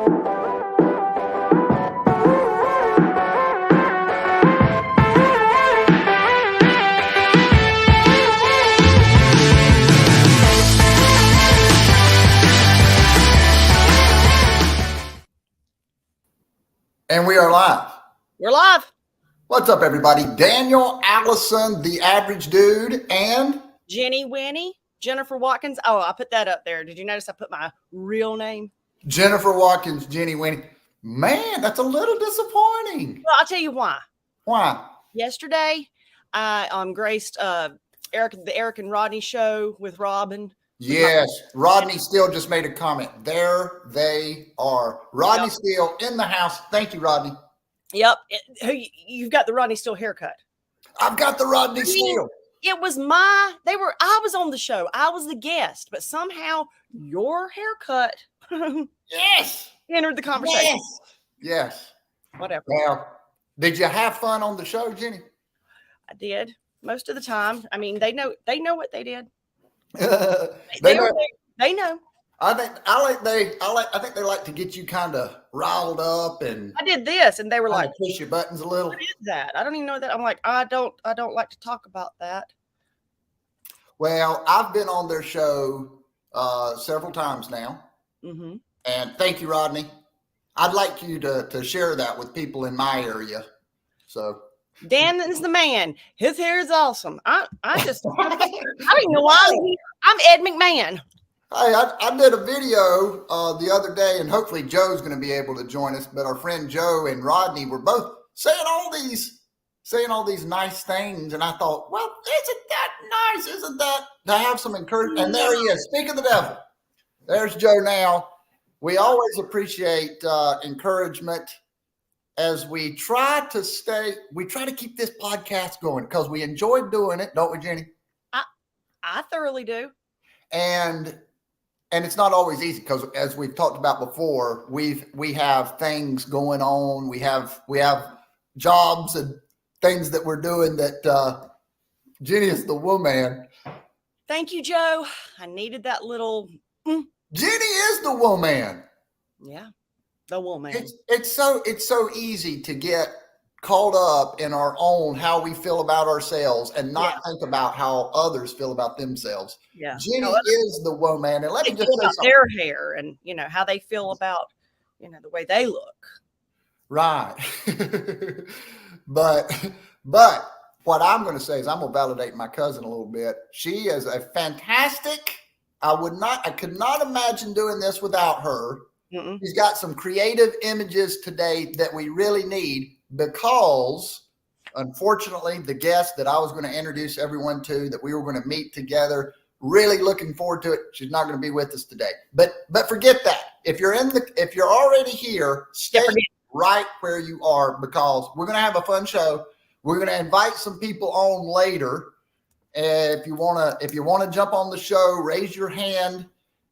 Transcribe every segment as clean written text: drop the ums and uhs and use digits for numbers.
And we are live. We're live. What's up, everybody? Daniel, Allison, the average dude, and Jenny, Winny, Jennifer Watkins. Oh, I put that up there. Did you notice I put my real name? Jennifer Watkins, Jenny, Winny. Man, that's a little disappointing. Well, I'll tell you why. Why? Yesterday, I graced the Eric and Rodney show with Robin. Yes, Rodney Steele just made a comment. There they are. Rodney Steele in the house. Thank you, Rodney. Yep. You've got the Rodney Steele haircut. I've got the Rodney Steele. It was I was on the show. I was the guest, but somehow your haircut Yes. entered the conversation. Yes. Whatever. Well, did you have fun on the show, Jenny? I did most of the time. I mean, they know what they did. They know. I think they like to get you kind of riled up, and I did this, and they were like, push your buttons a little. "What is that? I don't even know that." I'm like, I don't like to talk about that. Well, I've been on their show several times now, and thank you, Rodney. I'd like you to share that with people in my area. So Dan is the man. His hair is awesome. I don't even know why I'm here. I'm Ed McMahon. Hey, I did a video the other day, and hopefully Joe's going to be able to join us. But our friend Joe and Rodney were both saying all these nice things, and I thought, well, isn't that nice? Isn't that to have some encouragement? And there he is. Speak of the devil. There's Joe now. We always appreciate encouragement as we try to keep this podcast going because we enjoy doing it, don't we, Jenny? I thoroughly do. And it's not always easy because, as we've talked about before, we have things going on. We have jobs and things that we're doing that Jenny is the woman. Thank you, Joe. I needed that little. Jenny is the woman. Yeah, the woman. It's so easy to get caught up in our own how we feel about ourselves and not think about how others feel about themselves. Yeah, Jenny is the woman, and let me just say something. Their hair and how they feel about the way they look. Right, but what I'm going to say is I'm going to validate my cousin a little bit. She is a fantastic. I could not imagine doing this without her. She's got some creative images today that we really need because, unfortunately, the guest that I was going to introduce everyone to, that we were going to meet together, really looking forward to it. She's not going to be with us today. But forget that. If you're already here, stay right where you are because we're going to have a fun show. We're going to invite some people on later. If you want to jump on the show, raise your hand.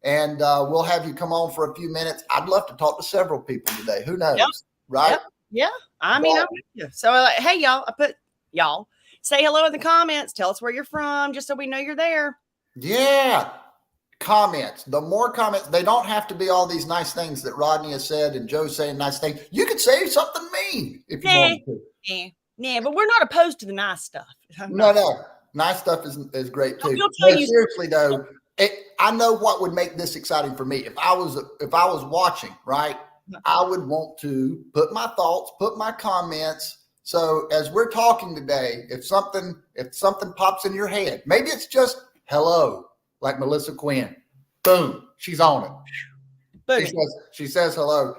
And we'll have you come on for a few minutes. I'd love to talk to several people today. Who knows? Yep. Right? Yep. Yeah. I'm with you. So, hey, y'all. I put y'all. Say hello in the comments. Tell us where you're from, just so we know you're there. Yeah. Comments. The more comments, they don't have to be all these nice things that Rodney has said and Joe's saying nice things. You could say something mean if you wanted to. Yeah, but we're not opposed to the nice stuff. No. Nice stuff is great too. Seriously though. I know what would make this exciting for me. If I was watching, right, I would want to put my thoughts, put my comments. So as we're talking today, if something pops in your head, maybe it's just hello, like Melissa Quinn. Boom, she's on it. She says hello.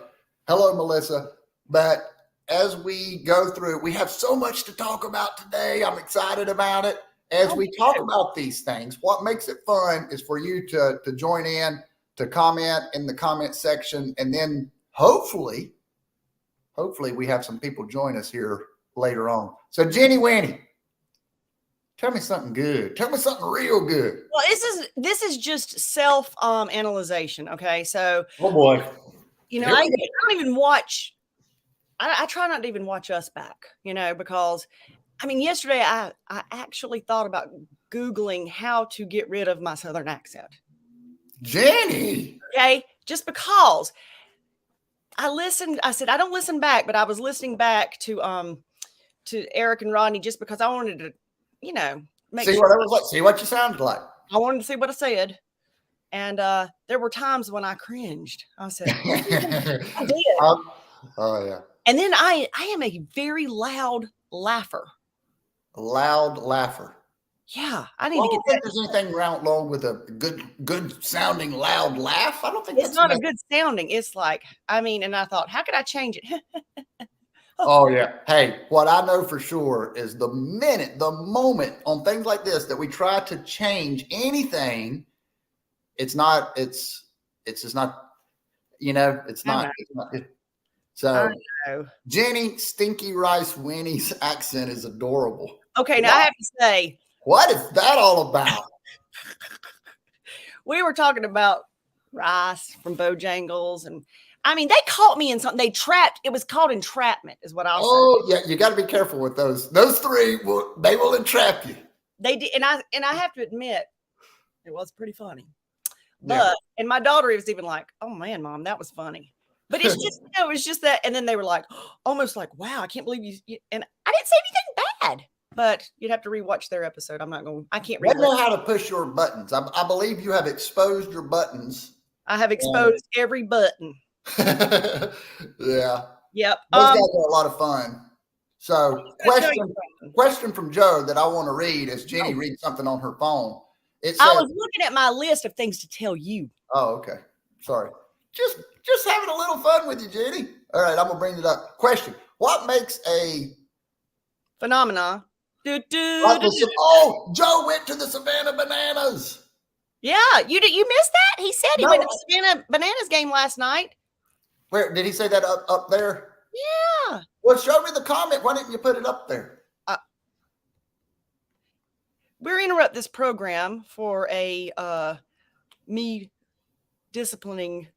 Hello, Melissa. But as we go through, we have so much to talk about today. I'm excited about it. As we talk about these things, what makes it fun is for you to join in, to comment in the comment section, and then hopefully we have some people join us here later on. So Jenny, Winny, tell me something good. Tell me something real good. Well, this is just self-analyzation. Okay, so oh boy, I don't even watch. I try not to even watch us back, because. I mean, yesterday I actually thought about Googling how to get rid of my Southern accent. Jenny. Okay. Just because I listened. I said I don't listen back, but I was listening back to Eric and Rodney just because I wanted to, make See sure what it was like. See what you sounded like. I wanted to see what I said. And there were times when I cringed. I said, I did. Oh yeah. And then I am a very loud laugher. Loud laugher. Yeah, I need I to don't get think there's anything wrong with a good sounding loud laugh. I don't think it's not a good sounding. It's like, and I thought, how could I change it? Oh yeah. Hey, what I know for sure is the moment on things like this that we try to change anything, it's just not, it's not. So Jenny Stinky Rice Winnie's accent is adorable. Okay, now I have to say, what is that all about? We were talking about Rice from Bojangles, and they caught me in something. It was called entrapment, is what I'll say. Oh yeah, you got to be careful with those. Those three will entrap you. They did, and I have to admit, it was pretty funny. But and my daughter was even like, "Oh man, Mom, that was funny." But it's just, it was just that, and then they were like, almost like, "Wow, I can't believe you." And I didn't say anything bad. But you'd have to rewatch their episode. I can't read. I know how to push your buttons. I believe you have exposed your buttons. I have exposed every button. Yeah. Yep. Those guys are a lot of fun. So question from Joe that I want to read as Jenny reads something on her phone. It says, I was looking at my list of things to tell you. Oh, okay. Sorry. Just having a little fun with you, Jenny. All right, I'm gonna bring it up. Question: what makes a phenomena? Oh, Joe went to the Savannah Bananas. Yeah, you missed that? He said he went to the Savannah Bananas game last night. Where did he say that up there? Yeah. Well, show me the comment. Why didn't you put it up there? We're interrupt this program for a me disciplining.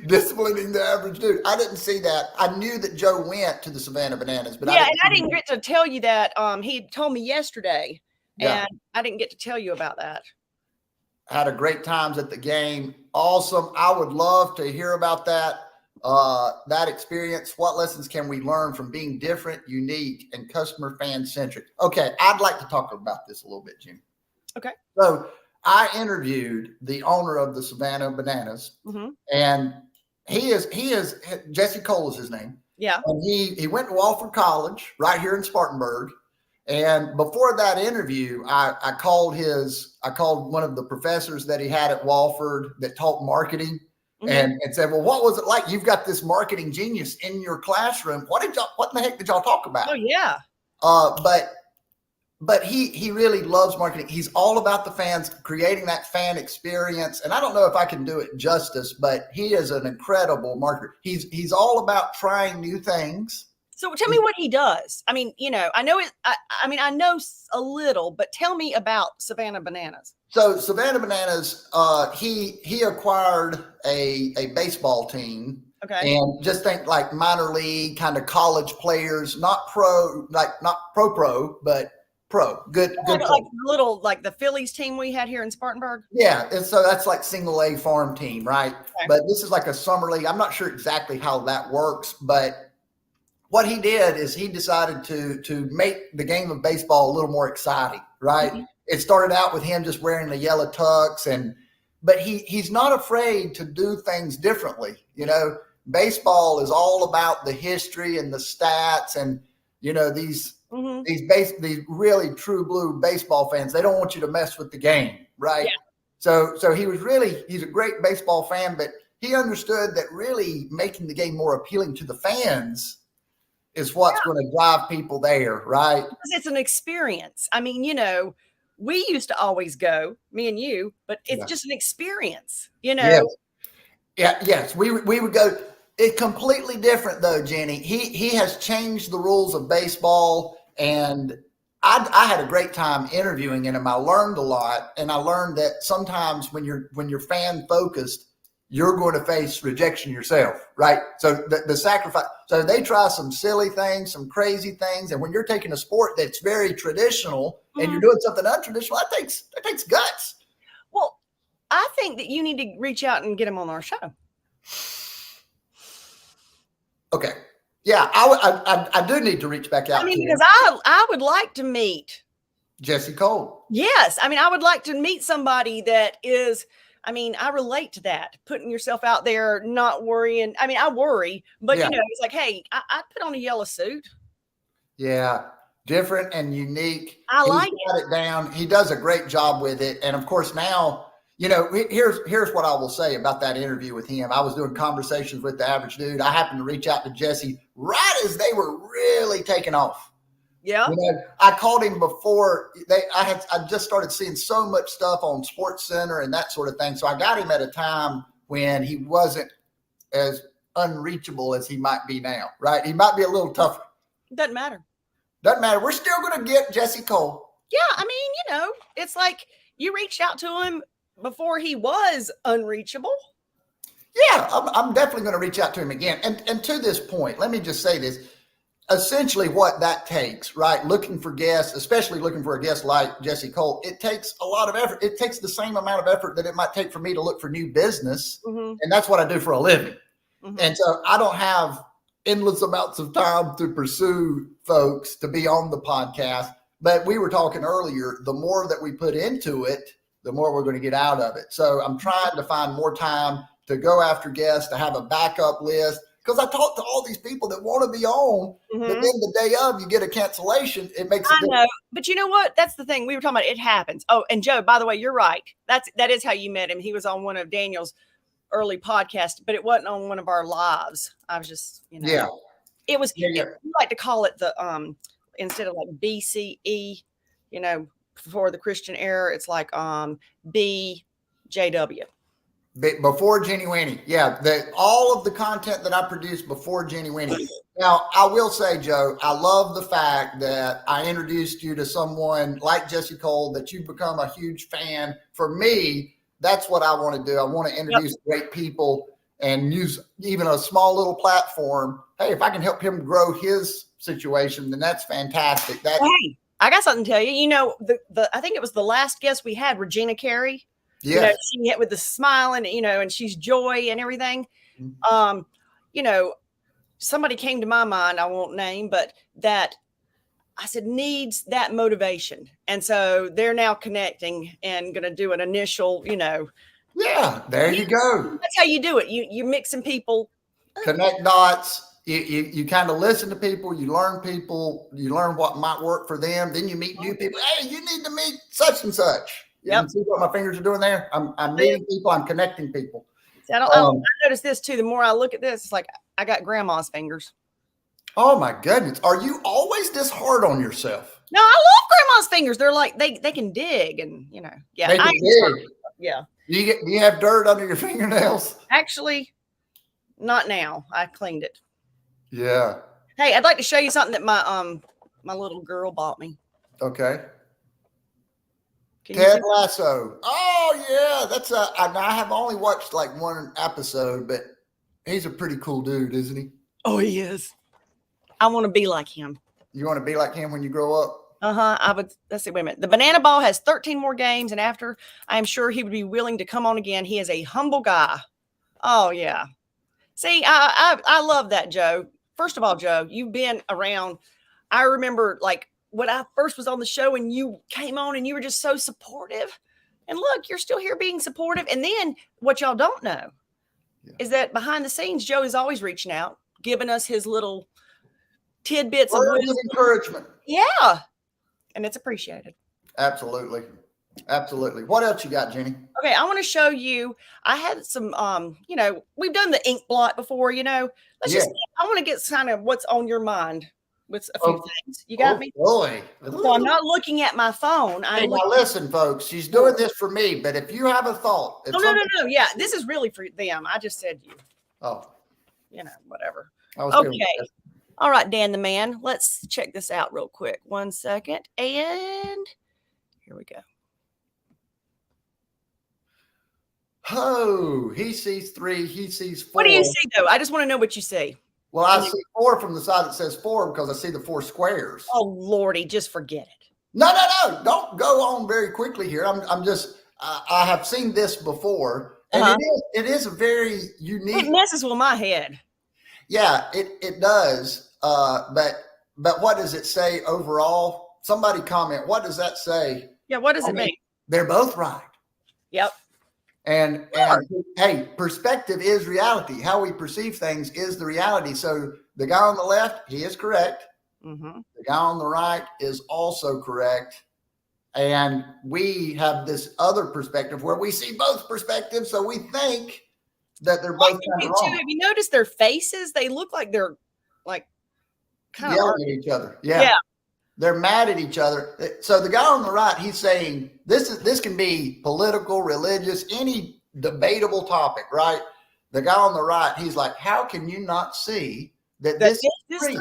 Disciplining the average dude. I didn't see that. I knew that Joe went to the Savannah Bananas, but I didn't get to tell you that. He told me yesterday, and I didn't get to tell you about that. Had a great times at the game. Awesome. I would love to hear about that. That experience. What lessons can we learn from being different, unique, and customer fan centric? Okay, I'd like to talk about this a little bit, Jim. Okay. So I interviewed the owner of the Savannah Bananas, and he is Jesse Cole is his name. Yeah. And he went to Wofford College right here in Spartanburg. And before that interview, I called one of the professors that he had at Wofford that taught marketing and said, well, what was it like? You've got this marketing genius in your classroom. What in the heck did y'all talk about? Oh yeah. But he really loves marketing. He's all about the fans, creating that fan experience. And I don't know if I can do it justice, but he is an incredible marketer. He's all about trying new things. So tell me what he does. I know it. I know a little, but tell me about Savannah Bananas. So Savannah Bananas, he acquired a baseball team. Okay. And just think like minor league kind of college players, not pro, but pro. Good. Like the Phillies team we had here in Spartanburg. Yeah, and so that's like single A farm team, right? Okay. But this is like a summer league. I'm not sure exactly how that works, but what he did is he decided to make the game of baseball a little more exciting, right? Mm-hmm. It started out with him just wearing the yellow tux, but he's not afraid to do things differently. Baseball is all about the history and the stats, and these really true blue baseball fans, they don't want you to mess with the game, right? Yeah. So he's a great baseball fan, but he understood that really making the game more appealing to the fans is what's going to drive people there, right? Because it's an experience. We used to always go, me and you, but it's just an experience, Yes. Yeah, yes. We would go. It's completely different though, Jenny. He has changed the rules of baseball, and I had a great time interviewing him. I learned a lot, and I learned that sometimes when you're fan focused, you're going to face rejection yourself, right? So the sacrifice. So they try some silly things, some crazy things, and when you're taking a sport that's very traditional and you're doing something untraditional, that takes guts. Well, I think that you need to reach out and get him on our show. Okay. Yeah, I do need to reach back out. I mean, to because him. I would like to meet Jesse Cole. Yes. I mean, I would like to meet somebody that is, I mean, I relate to that, putting yourself out there, not worrying. I mean, I worry, but Yeah. it's like, hey, I put on a yellow suit. Yeah. Different and unique. I like it down. He does a great job with it. And of course, now, here's what I will say about that interview with him. I was doing conversations with the average dude. I happened to reach out to Jesse right as they were really taking off. Yeah. I called him before I just started seeing so much stuff on Sports Center and that sort of thing. So I got him at a time when he wasn't as unreachable as he might be now, right? He might be a little tougher. Doesn't matter. Doesn't matter. We're still going to get Jesse Cole. Yeah. I mean, it's like you reached out to him before he was unreachable. Yeah, I'm definitely going to reach out to him again. And to this point, let me just say this. Essentially what that takes, right? Looking for guests, especially looking for a guest like Jesse Cole, it takes a lot of effort. It takes the same amount of effort that it might take for me to look for new business. Mm-hmm. And that's what I do for a living. Mm-hmm. And so I don't have endless amounts of time to pursue folks to be on the podcast. But we were talking earlier, the more that we put into it, the more we're going to get out of it. So I'm trying to find more time to go after guests, to have a backup list. Because I talk to all these people that want to be on, but then the day of you get a cancellation, it makes I know, but you know what? That's the thing. We were talking about it happens. Oh, and Joe, by the way, you're right. That is how you met him. He was on one of Daniel's early podcasts, but it wasn't on one of our lives. I was just, yeah. It was we like to call it the instead of like BCE, before the Christian era, it's like BJW. Before Jenny Winny. Yeah. All of the content that I produced before Jenny Winny. Now, I will say, Joe, I love the fact that I introduced you to someone like Jesse Cole, that you've become a huge fan. For me, that's what I want to do. I want to introduce great people and use even a small little platform. Hey, if I can help him grow his situation, then that's fantastic. Hey, I got something to tell you. I think it was the last guest we had, Regina Carey. Yeah. She hit with the smile and, and she's joy and everything. Mm-hmm. Somebody came to my mind, I won't name, but that I said needs that motivation. And so they're now connecting and going to do an initial, Yeah, there you go. That's how you do it. You're mixing people. Connect dots. You kind of listen to people, you learn what might work for them. Then you meet new people. Hey, you need to meet such and such. You see what my fingers are doing there? I'm meeting people. I'm connecting people. See, I noticed this too. The more I look at this, it's like I got grandma's fingers. Oh my goodness! Are you always this hard on yourself? No, I love grandma's fingers. They're like they can dig and yeah. They can dig. Yeah. Do you have dirt under your fingernails? Actually, not now. I cleaned it. Yeah. Hey, I'd like to show you something that my little girl bought me. Okay. Ted Lasso. Oh yeah, that's I have only watched like one episode, but he's a pretty cool dude, isn't he? Oh, he is. I want to be like him. You want to be like him when you grow up? I would. Let's see. Wait a minute. The Banana Ball has 13 more games, and after, I am sure he would be willing to come on again. He is a humble guy. Oh yeah. See, I love that, Joe. First of all, Joe, you've been around. I remember like when I first was on the show and you came on and you were just so supportive. And look, you're still here being supportive. And then what y'all don't know is that behind the scenes, Joe is always reaching out, giving us his little tidbits of encouragement. Yeah. And it's appreciated. Absolutely. Absolutely. What else you got, Jenny? Okay. I want to show you, I had some, we've done the ink blot before, I want to get kind of what's on your mind with a few things. You got me? Boy. So I'm not looking at my phone. Hey, now listen, folks, she's doing this for me, but if you have a thought. No. Yeah. This is really for them. I just said you. Oh. Whatever. Okay. All right, Dan the man. Let's check this out real quick. 1 second. And here we go. Oh, he sees 3. He sees 4. What do you see, though? I just want to know what you see. Well, I see 4 from the side that says 4 because I see the 4 squares. Oh, Lordy, just forget it. No. Don't go on very quickly here. I'm just, I have seen this before. And it is a very unique. It messes with my head. Yeah, it does. But what does it say overall? Somebody comment. What does that say? Yeah, what does it mean? They're both right. Yep. And hey, perspective is reality. How we perceive things is the reality. So the guy on the left, he is correct. Mm-hmm. The guy on the right is also correct. And we have this other perspective where we see both perspectives. So we think that they're both kind of wrong. Have you noticed their faces? They look like they're like kind of yelling at each other. Yeah. They're mad at each other. So the guy on the right, he's saying this can be political, religious, any debatable topic, right? The guy on the right, he's like, how can you not see that this is free?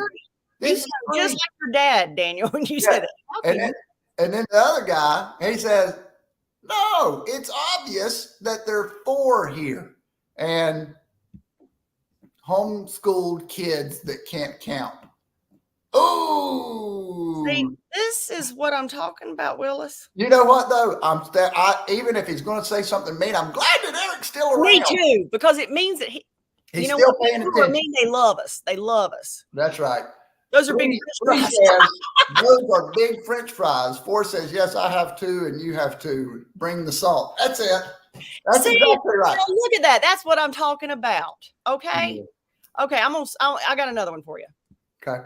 This is just like your dad, Daniel, when you said that. And then the other guy, he says, no, it's obvious that there are 4 here. And homeschooled kids that can't count. Oh, see, this is what I'm talking about, Willis. You know what though? Even if he's going to say something mean, I'm glad that Eric's still around. Me too, because it means that he's still paying attention. Mean they love us. They love us. That's right. Those are big fries. Those are big French fries. 4 says, yes, I have 2 and you have 2. Bring the salt. That's it. That's exactly right. Look at that. That's what I'm talking about. Okay. Yeah. Okay. I got another one for you. Okay.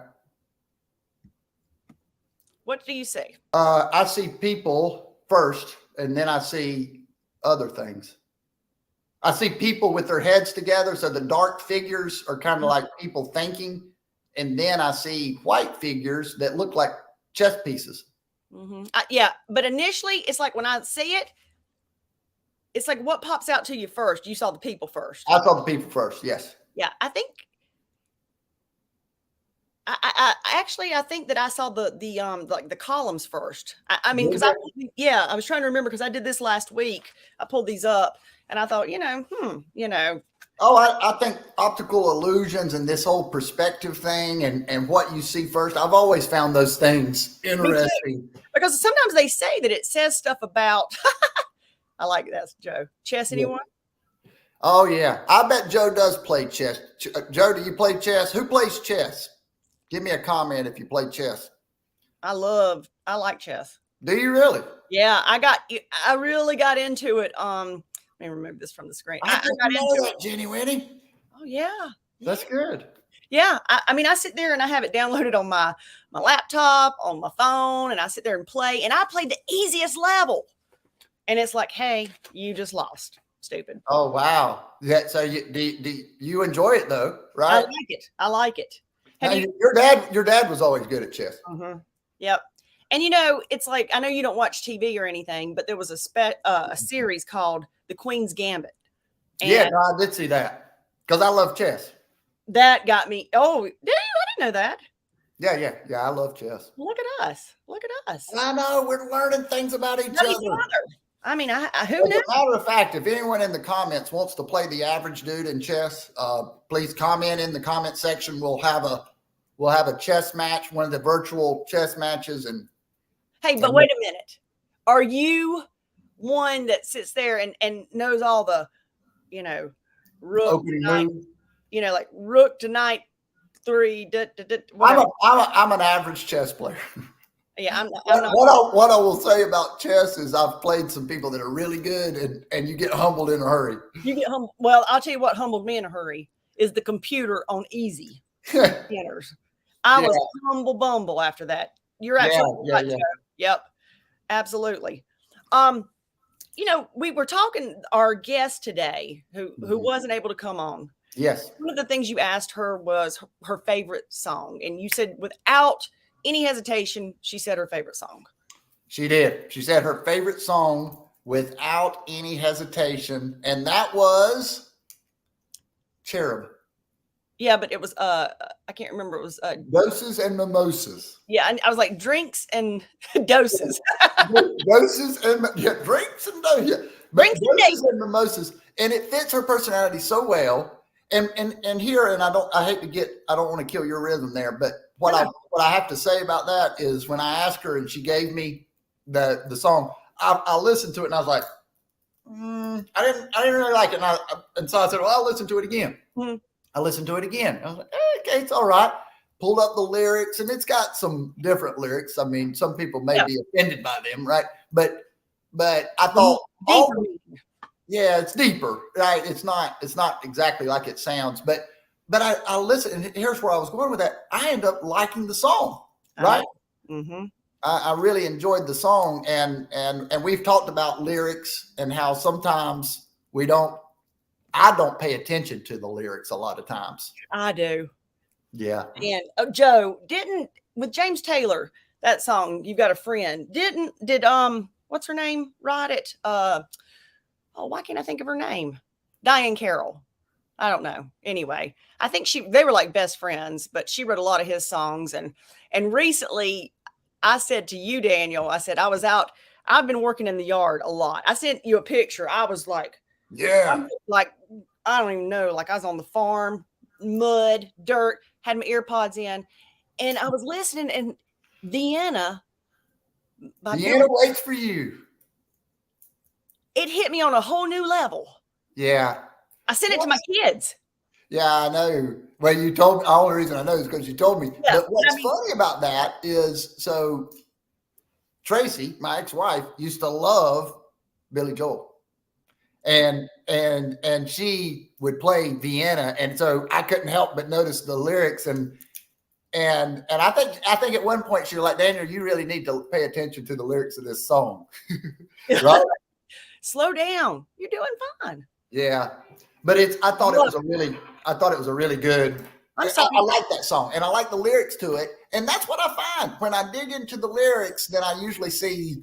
What do you see? I see people first, and then I see other things. I see people with their heads together. So the dark figures are kind of like people thinking. And then I see white figures that look like chess pieces. Mm-hmm. Yeah. But initially, it's like when I see it, it's like what pops out to you first? You saw the people first. I saw the people first. Yes. Yeah. I think. I think that I saw the columns first. I mean, because I was trying to remember because I did this last week. I pulled these up and I thought, Oh, I think optical illusions and this whole perspective thing and what you see first. I've always found those things interesting. Because sometimes they say that it says stuff about, I like that, Joe. Chess, anyone? Oh, yeah. I bet Joe does play chess. Joe, do you play chess? Who plays chess? Give me a comment if you play chess. I like chess. Do you really? Yeah, I really got into it. Let me remove this from the screen. I got into that, Jenny Winny. Oh yeah. That's good. Yeah. I mean, I sit there and I have it downloaded on my laptop, on my phone, and I sit there and play. And I played the easiest level. And it's like, hey, you just lost. Stupid. Oh wow. Yeah. So you enjoy it though, right? I like it. Your dad was always good at chess. Mm-hmm. Yep. And it's like, I know you don't watch TV or anything, but there was a series called The Queen's Gambit. And yeah, no, I did see that because I love chess. That got me. Oh, did you? I didn't know that. Yeah. I love chess. Look at us. I know we're learning things about each other. I mean, who knows? As a matter of fact, if anyone in the comments wants to play the average dude in chess, please comment in the comment section. We'll have a chess match, one of the virtual chess matches. And hey, but wait a minute. Are you one that sits there and knows all the, rook tonight, like rook to knight 3. I'm an average chess player. Yeah, I'm not. What I will say about chess is I've played some people that are really good, and you get humbled in a hurry. You get humbled. Well, I'll tell you what humbled me in a hurry is the computer on easy beginners. I was humble bumble after that. You're absolutely right. Yep, absolutely. We were talking our guest today who wasn't able to come on. Yes. One of the things you asked her was her favorite song, and you said without any hesitation, she said her favorite song. She did. She said her favorite song without any hesitation, and that was Cherub. Yeah, but it was I can't remember. It was Doses and Mimosas. Yeah, and I was like drinks and doses. Doses and drinks and doses. Doses and Mimosas, and it fits her personality so well. And here, and I don't want to kill your rhythm there, but what I have to say about that is when I asked her and she gave me the song, I listened to it and I was like, I didn't really like it, and so I said, well, I'll listen to it again. Mm-hmm. I listened to it again. I was like, okay, it's all right. Pulled up the lyrics, and it's got some different lyrics. I mean, some people may be offended by them, right? But I thought, yeah, it's deeper, right? It's not exactly like it sounds, but I listened, and here's where I was going with that. I end up liking the song, right? Mm-hmm. I really enjoyed the song, and we've talked about lyrics and how sometimes I don't pay attention to the lyrics a lot of times. I do. Yeah. And Joe, with James Taylor, that song, "You've Got a Friend," did what's her name write it? Why can't I think of her name? Diane Carroll. I don't know. Anyway, I think they were like best friends, but she wrote a lot of his songs. And recently I said to you, Daniel, I said, I've been working in the yard a lot. I sent you a picture. I was like, yeah, like, I don't even know. Like I was on the farm, mud, dirt, had my ear pods in, and I was listening, and Vienna Waits for You. It hit me on a whole new level. Yeah. I sent it to my kids. Yeah, I know. Well, you told me. The only reason I know is because you told me. Yeah, but what's funny about that is, so Tracy, my ex-wife, used to love Billy Joel, and she would play Vienna, and so I couldn't help but notice the lyrics, and I think at one point she was like, Daniel, you really need to pay attention to the lyrics of this song, right? Slow down. You're doing fine. Yeah, but I thought it was a really good. I like that song, and I like the lyrics to it, and that's what I find when I dig into the lyrics. Then I usually see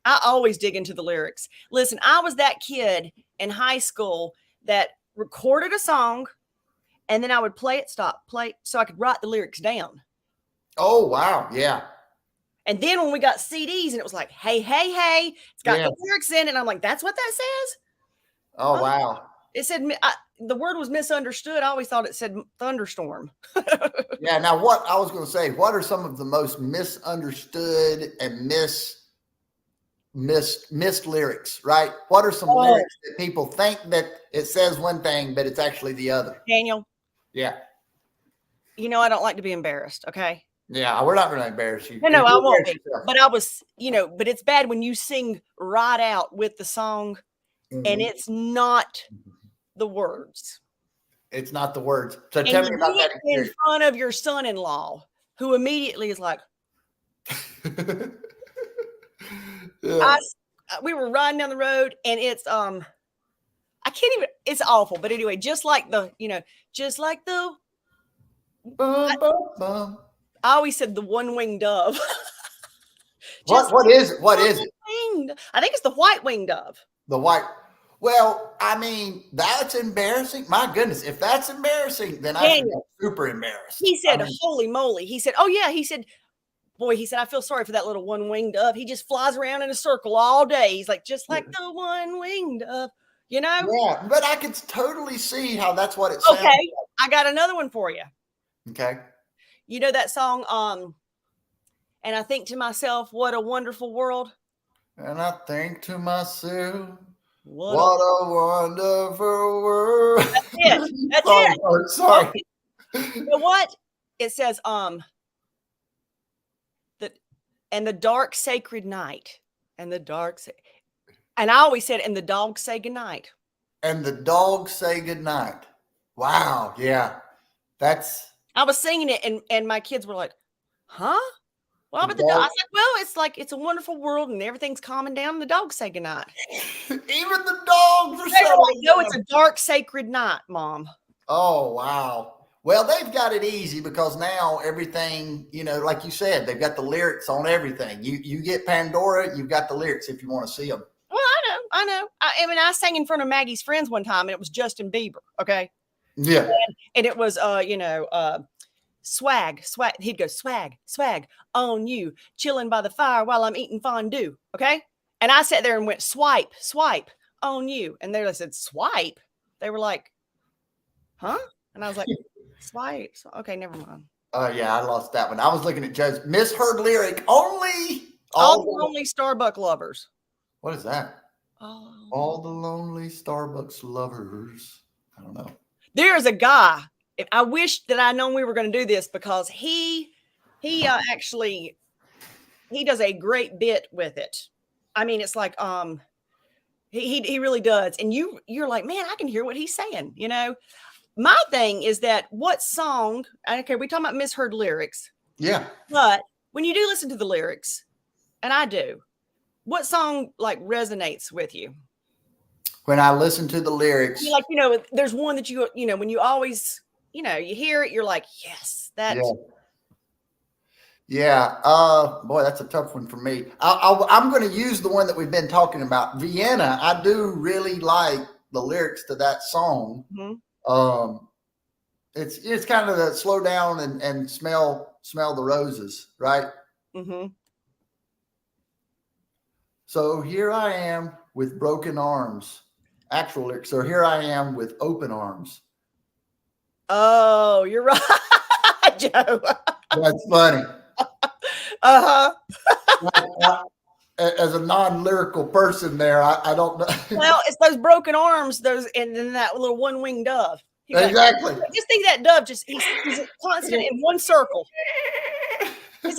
I always dig into the lyrics. Listen, I was that kid in high school that recorded a song, and then I would play it, so I could write the lyrics down. Oh wow, yeah. And then when we got CDs, and it was like, hey, it's got the lyrics in it, and I'm like, that's what that says? Oh, wow. It said, the word was misunderstood. I always thought it said thunderstorm. Yeah. Now, what I was going to say, what are some of the most misunderstood and missed lyrics, right? What are some lyrics that people think that it says one thing, but it's actually the other? Daniel. Yeah. You know, I don't like to be embarrassed. Okay. Yeah, we're not going to embarrass you. No, I won't be. But I was, but it's bad when you sing right out with the song, and it's not the words. It's not the words. So tell me about that in front of your son-in-law, who immediately is like, we were riding down the road, and it's I can't even. It's awful. But anyway, just like the. I always said the one-winged dove. What is it? What is it? I think it's the white-winged dove. The white. Well, I mean, that's embarrassing. My goodness, if that's embarrassing, then I should be super embarrassed. He said, holy moly. He said, oh, yeah. He said, boy, I feel sorry for that little one-winged dove. He just flies around in a circle all day. He's like, just like the one-winged dove, Yeah, but I could totally see how that's what it sounds like. Okay, I got another one for you. Okay. You know that song, and I think to myself, what a wonderful world. And I think to myself, what a wonderful world. That's it. That's it. Oh, sorry. You know what? It says, and the dark sacred night, and I always said, and the dogs say goodnight. And the dogs say goodnight. Wow. Yeah. I was singing it, and my kids were like, huh? Well, but I was like, well, it's like, it's a wonderful world, and everything's calming down, and the dogs say goodnight. Even the dogs are saying, no, it's a dark sacred night, Mom. Oh, wow. Well, they've got it easy because now everything, like you said, they've got the lyrics on everything. You get Pandora, you've got the lyrics if you want to see them. Well, I know. I mean, I sang in front of Maggie's friends one time, and it was Justin Bieber. Okay. Yeah. And it was, swag. He'd go, swag on you, chilling by the fire while I'm eating fondue. Okay. And I sat there and went, swipe on you. And they said, swipe. They were like, huh? And I was like, swipe. Okay, never mind. Oh, yeah, I lost that one. I was looking at Joe's misheard lyric only. All the lonely Starbucks lovers. What is that? Oh. All the lonely Starbucks lovers. I don't know. There's a guy. If I wish that I'd known we were going to do this, because he actually he does a great bit with it. I mean, it's like he really does. And you're like, man, I can hear what he's saying. You know, my thing is that what song? Okay, we talking about misheard lyrics. Yeah. But when you do listen to the lyrics, and I do, what song like resonates with you? When I listen to the lyrics, Like, you know, there's one that you know, when you always, you know, you hear it, you're like, yes, that's. Yeah. Boy, that's a tough one for me. I'm going to use the one that we've been talking about, Vienna. I do really like the lyrics to that song. Mm-hmm. It's kind of the slow down and smell the roses, right? Mm-hmm. So here I am with broken arms. Actual lyrics. So here I am with open arms. Oh, you're right, Joe. That's funny. As a non-lyrical person there, I don't know. Well, it's those broken arms, and then that little one-winged dove. Exactly. Like, just think that dove he's constant in one circle. His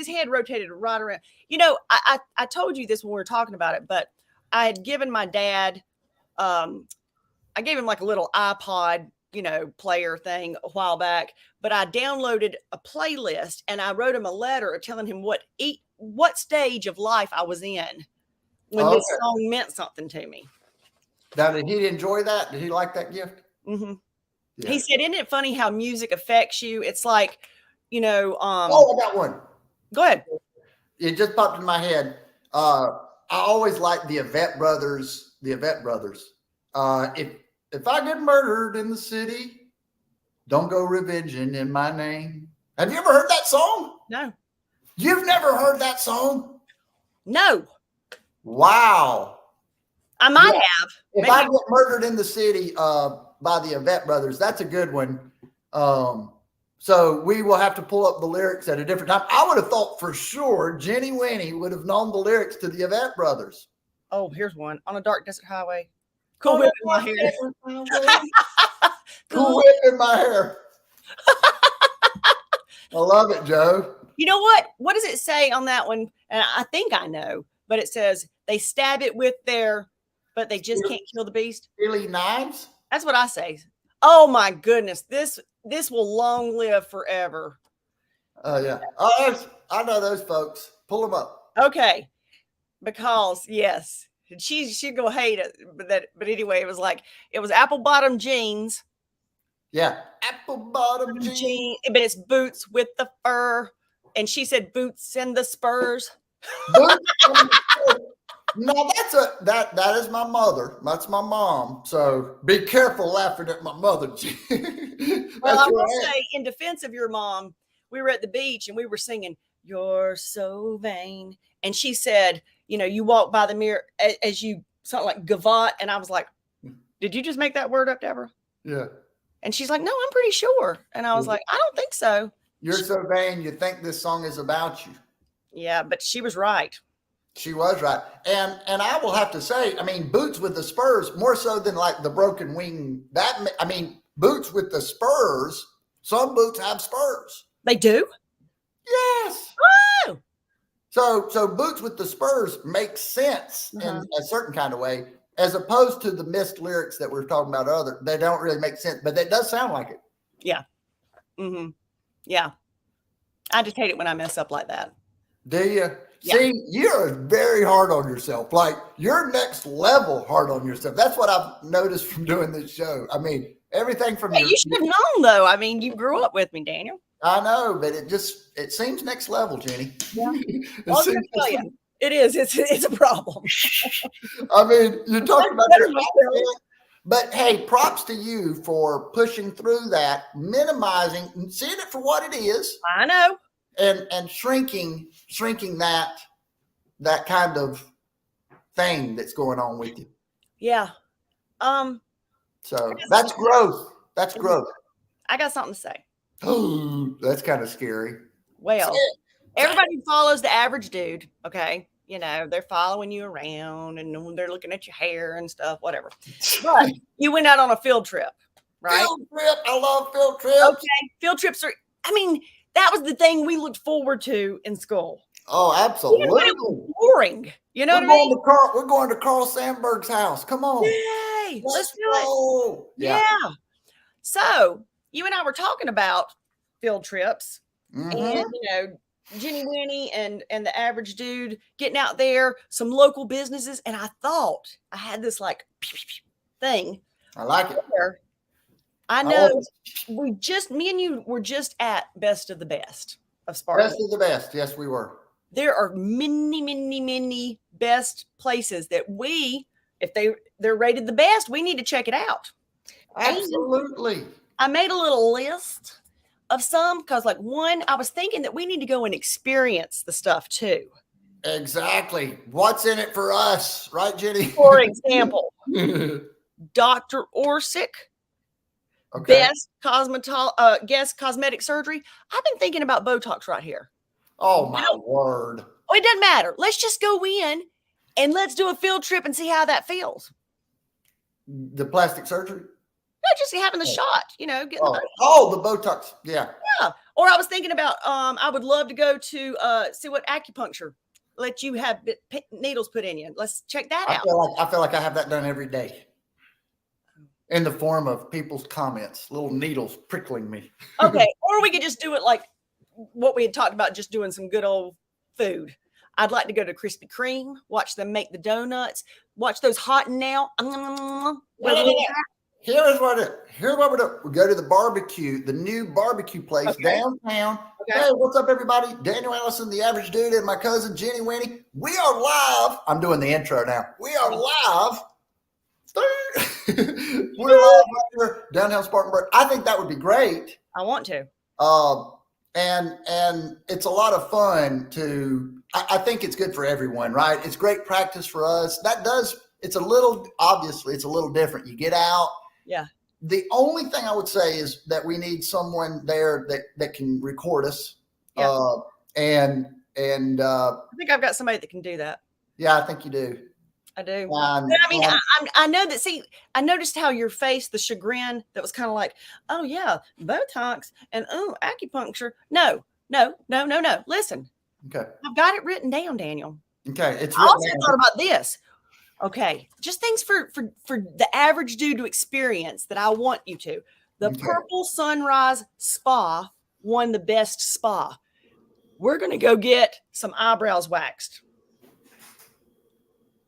head rotated right around. You know, I told you this when we were talking about it, but I had given my dad, I gave him like a little iPod, you know, player thing a while back, but I downloaded a playlist and I wrote him a letter telling him what stage of life I was in when this song meant something to me. Now, did he enjoy that? Did he like that gift? Mm-hmm. Yeah. He said, isn't it funny how music affects you? It's like, you know, I got one. Go ahead. It just popped in my head. I always liked the Yvette Brothers. If I get murdered in the city, don't go revenging in my name. Have you ever heard that song? No. You've never heard that song? No. Wow. I might have. If I get murdered in the city by the Yvette Brothers, that's a good one. So we will have to pull up the lyrics at a different time. I would have thought for sure Jenny Winny would have known the lyrics to the Yvette Brothers. Oh, here's one. On a dark desert highway. Cool whip in my hair. Cool whip in my hair. I love it, Joe. You know what? What does it say on that one? And I think I know, but it says they stab it with but they just can't kill the beast. Really knives? That's what I say. Oh my goodness. This will long live forever. Oh yeah. Oh, I know those folks. Pull them up. Okay. Because yes, she'd go hate it. But anyway, it was apple bottom jeans. Yeah. Apple bottom jeans. But it's boots with the fur. And she said boots and the spurs. No, that is my mother. That's my mom. So be careful laughing at my mother. Well, I will say, in defense of your mom, we were at the beach and we were singing, "You're so vain." And she said, you know, you walk by the mirror as you something like gavotte. And I was like, did you just make that word up, Deborah? Yeah. And she's like, no, I'm pretty sure. And I was like, I don't think so. You're so vain. You think this song is about you. Yeah, but she was right. She was right. And I will have to say, I mean, boots with the spurs, more so than like the broken wing. Boots with the spurs, some boots have spurs. They do? Yes. Oh. So boots with the spurs make sense in a certain kind of way, as opposed to the missed lyrics that we're talking about. They don't really make sense, but that does sound like it. Yeah. Mm-hmm. Yeah. I just hate it when I mess up like that. Do you? Yeah. See, you're very hard on yourself. Like, you're next level hard on yourself. That's what I've noticed from doing this show. I mean, everything from you should have known, though. I mean, you grew up with me, Daniel. I know, but it seems next level, Jenny. Yeah. Well, I'm tell you, it is. It's a problem. I mean, you're talking about your accent, but hey, props to you for pushing through that, minimizing, and seeing it for what it is. I know. And shrinking that kind of thing that's going on with you. Yeah. So that's growth. That's growth. I got something to say. Oh, that's kind of scary. Well, everybody follows the average dude. Okay. You know, they're following you around and they're looking at your hair and stuff, whatever. But you went out on a field trip. right? Field trip. I love field trips. Okay. Field trips are, I mean, that was the thing we looked forward to in school. Oh, absolutely. Boring. You know what I mean? We're going to Carl Sandburg's house. Come on. Yay. Let's do go. it. Yeah. So you and I were talking about field trips and, you know, Jenny Winny and the average dude getting out there, some local businesses. And I thought I had this like thing. I like it. I know me and you were just at Best of the Best of Spartanburg. Best of the Best. Yes, we were. There are many, many, many best places that if they're rated the best, we need to check it out. Absolutely. And I made a little list of some because, like, one, I was thinking that we need to go and experience the stuff too. Exactly. What's in it for us, right, Jenny? For example, Dr. Orsic, best cosmetic surgery. I've been thinking about Botox right here. Oh, my word. Oh, it doesn't matter. Let's just go in and let's do a field trip and see how that feels. The plastic surgery? No, just having the shot, you know. The Botox. Yeah. Yeah. Or I was thinking about, I would love to go to see what acupuncture, let you have needles put in you. Let's check that out. I feel like I have that done every day. In the form of people's comments, little needles prickling me. Okay. Or we could just do it like what we had talked about, just doing some good old food. I'd like to go to Krispy Kreme, watch them make the donuts, watch those hot and now. Here's what we do. We go to the barbecue, the new barbecue place downtown. Okay. Hey, what's up, everybody? Daniel Allison, the average dude, and my cousin Jenny Winny. We are live. I'm doing the intro now. We are live. We're live right here, downtown Spartanburg. I think that would be great. I want to. And it's a lot of fun I think it's good for everyone, right? It's great practice for us. It's a little different. You get out. Yeah. The only thing I would say is that we need someone there that can record us. Yeah. I think I've got somebody that can do that. Yeah, I think you do. I do. I know that. See, I noticed how your face, the chagrin that was kind of like, oh yeah, Botox and acupuncture. No. Listen. Okay. I've got it written down, Daniel. Okay. I also thought about this. Okay. Just things for the average dude to experience that I want you to. The Purple Sunrise Spa won the best spa. We're going to go get some eyebrows waxed.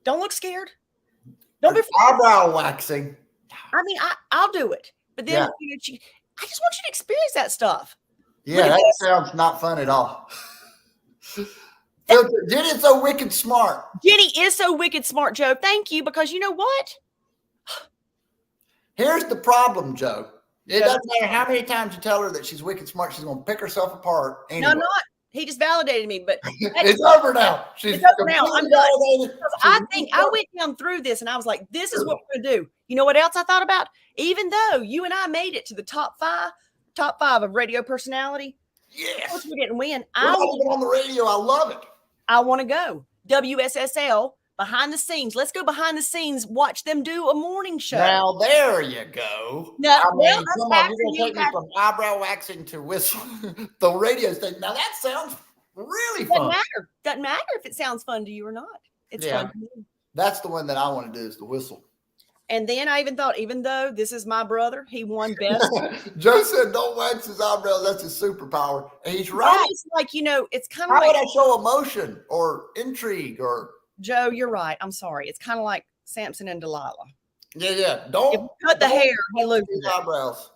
Don't look scared. Don't be afraid. Eyebrow waxing. I mean, I'll do it. But then I just want you to experience that stuff. Yeah, that sounds not fun at all. Jenny's so wicked smart. Jenny is so wicked smart, Joe. Thank you, because you know what? Here's the problem, Joe. It doesn't matter how many times you tell her that she's wicked smart, she's going to pick herself apart. Anyway. No, I'm not. He just validated me, but it's over now. It's over now. I'm validated. I went down through this and I was like, this is what we're going to do. You know what else I thought about? Even though you and I made it to the top five of radio personality. Yes. Of course we didn't win. We're not even on the radio. I love it. I want to go. WSSL, behind the scenes. Let's go behind the scenes. Watch them do a morning show. Now, there you go. No, come on. You're going to take me from eyebrow waxing to whistle the radio station. Now, that sounds really fun. Doesn't matter if it sounds fun to you or not. It's fun to me. That's the one that I want to do is the whistle. And then I even thought, even though this is my brother, he won best. Joe said, don't wax his eyebrows. That's his superpower. And he's right. It's like, it's kind of like. How would I show emotion or intrigue or? Joe, you're right. I'm sorry. It's kind of like Samson and Delilah. Yeah. Don't cut the hair. He loses his eyebrows.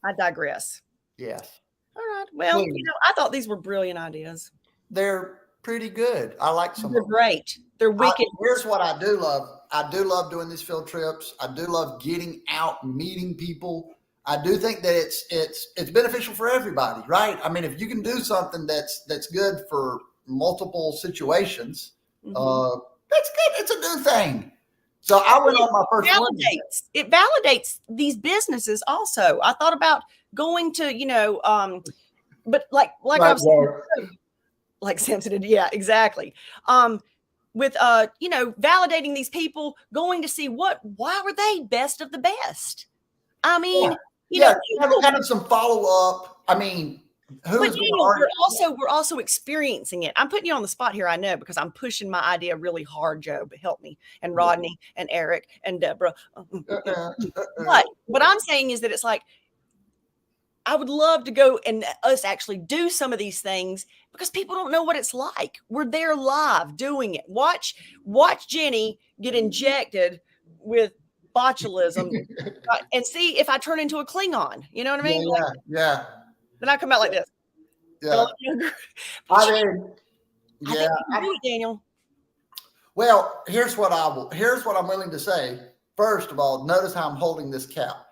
I digress. Yes. All right. Well, I thought these were brilliant ideas. They're pretty good. I like some. They're great. They're wicked. Here's what I do love. I do love doing these field trips. I do love getting out, meeting people. I do think that it's beneficial for everybody, right? I mean, if you can do something that's good for multiple situations, that's good. It's a new thing. So I went on my first one. It validates these businesses also. I thought about going to, but like I was saying, like Samson did. Yeah, exactly. With validating these people, going to see why were they best of the best? I mean, Yeah. you know, Kind of some follow up. I mean, but Daniel, we're also experiencing it. I'm putting you on the spot here, I know, because I'm pushing my idea really hard, Joe, but help me, and Rodney and Eric and Deborah. But what I'm saying is that it's like, I would love to go and us actually do some of these things because people don't know what it's like. We're there live doing it. Watch Jenny get injected with botulism and see if I turn into a Klingon. You know what I mean? Yeah. Then I come out like this. Yeah. I mean, I think we can do it, Daniel. Well, here's what I'm willing to say. First of all, notice how I'm holding this cap.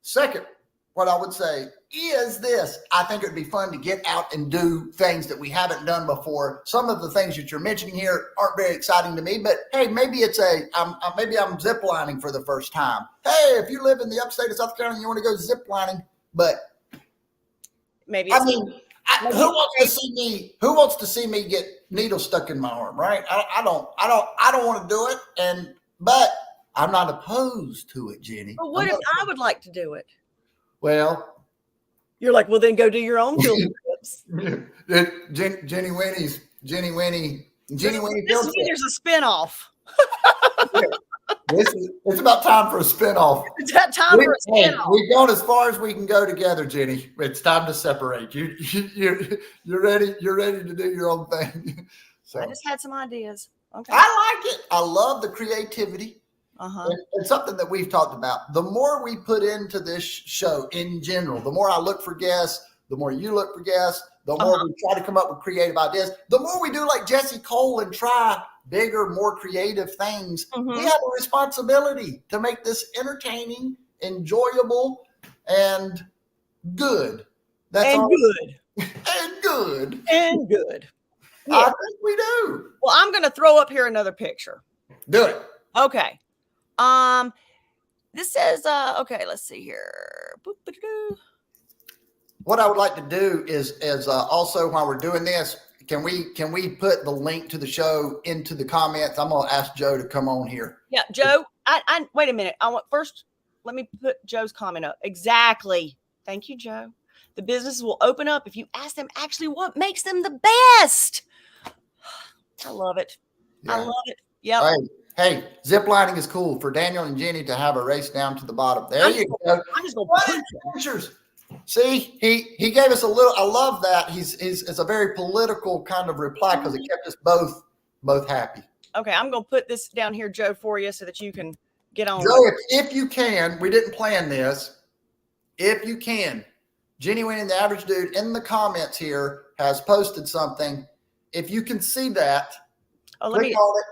Second, what I would say is this. I think it would be fun to get out and do things that we haven't done before. Some of the things that you're mentioning here aren't very exciting to me, but hey, maybe maybe I'm ziplining for the first time. Hey, if you live in the upstate of South Carolina and you want to go ziplining, but maybe I mean, who wants to see me get needles stuck in my arm, right? I don't want to do it, but I'm not opposed to it, Jenny. But what if I would like to do it? Well, you're like, well, then go do your own field trips. Jenny Winny. There's a spinoff. It's about time for a spinoff. It's that time for a spinoff. We've gone as far as we can go together, Jenny. It's time to separate. You're ready. You're ready to do your own thing. So I just had some ideas. Okay. I like it. I love the creativity. It's something that we've talked about. The more we put into this show in general, the more I look for guests, the more you look for guests, the more we try to come up with creative ideas, the more we do like Jesse Cole and try bigger, more creative things. We have a responsibility to make this entertaining, enjoyable, and good. Good. Yeah. I think we do. Well, I'm going to throw up here another picture. Do it. Okay. This says, okay, let's see here. What I would like to do is also while we're doing this, can we put the link to the show into the comments? I'm going to ask Joe to come on here. Yeah, Joe, I wait a minute. Let me put Joe's comment up. Exactly. Thank you, Joe. The businesses will open up if you ask them actually what makes them the best. I love it. Yeah. I love it. Yeah. Hey, zip lining is cool for Daniel and Jenny to have a race down to the bottom. There you go. I'm just going to pictures. See, he gave us a little. I love that. It's a very political kind of reply because it kept us both happy. Okay, I'm going to put this down here, Joe, for you so that you can get on. Joe, if you can, we didn't plan this. If you can, Jenny Winny, the Average Dude, in the comments here has posted something. If you can see that, click on it.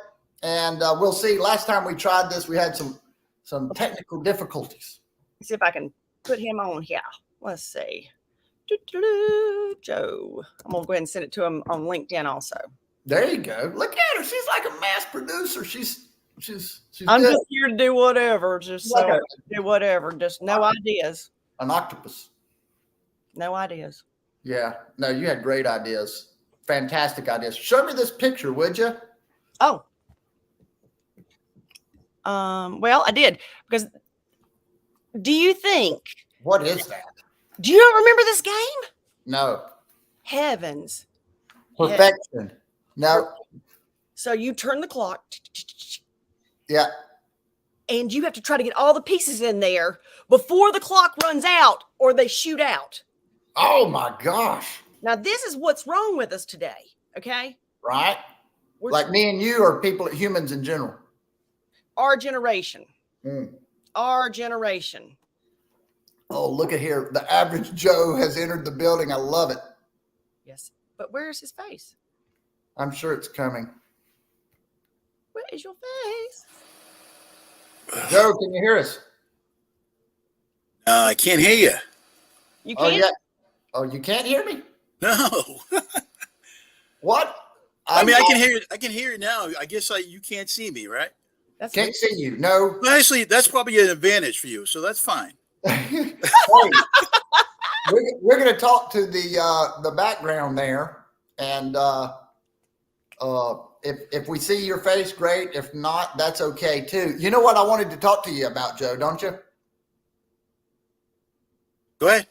And we'll see. Last time we tried this, we had some technical difficulties. Let's see if I can put him on here. Let's see. Joe. I'm going to go ahead and send it to him on LinkedIn also. There you go. Look at her. She's like a mass producer. She's I'm good. just here to do whatever. Just do whatever. Just no ideas. An octopus. No ideas. Yeah. No, you had great ideas. Fantastic ideas. Show me this picture, would you? Oh. Well, I did because do you think what is that? Do you not remember this game? No. Heavens. Perfection. No. So you turn the clock. Yeah. And you have to try to get all the pieces in there before the clock runs out or they shoot out. Oh my gosh. Now this is what's wrong with us today. Okay. Right. Like me and you or humans in general. Our generation. Our generation. Oh, look at here. The Average Joe has entered the building. I love it. Yes. But where's his face? I'm sure it's coming. Where is your face? Joe, can you hear us? I can't hear you. You can't? Oh, you can't hear me? No. What? I mean, I can hear it. I can hear it now. I guess you can't see me, right? Can't see you. No. Well, actually, that's probably an advantage for you, so that's fine. Hey, we're going to talk to the background there, and if we see your face, great. If not, that's okay too. You know what I wanted to talk to you about, Joe, don't you? Go ahead.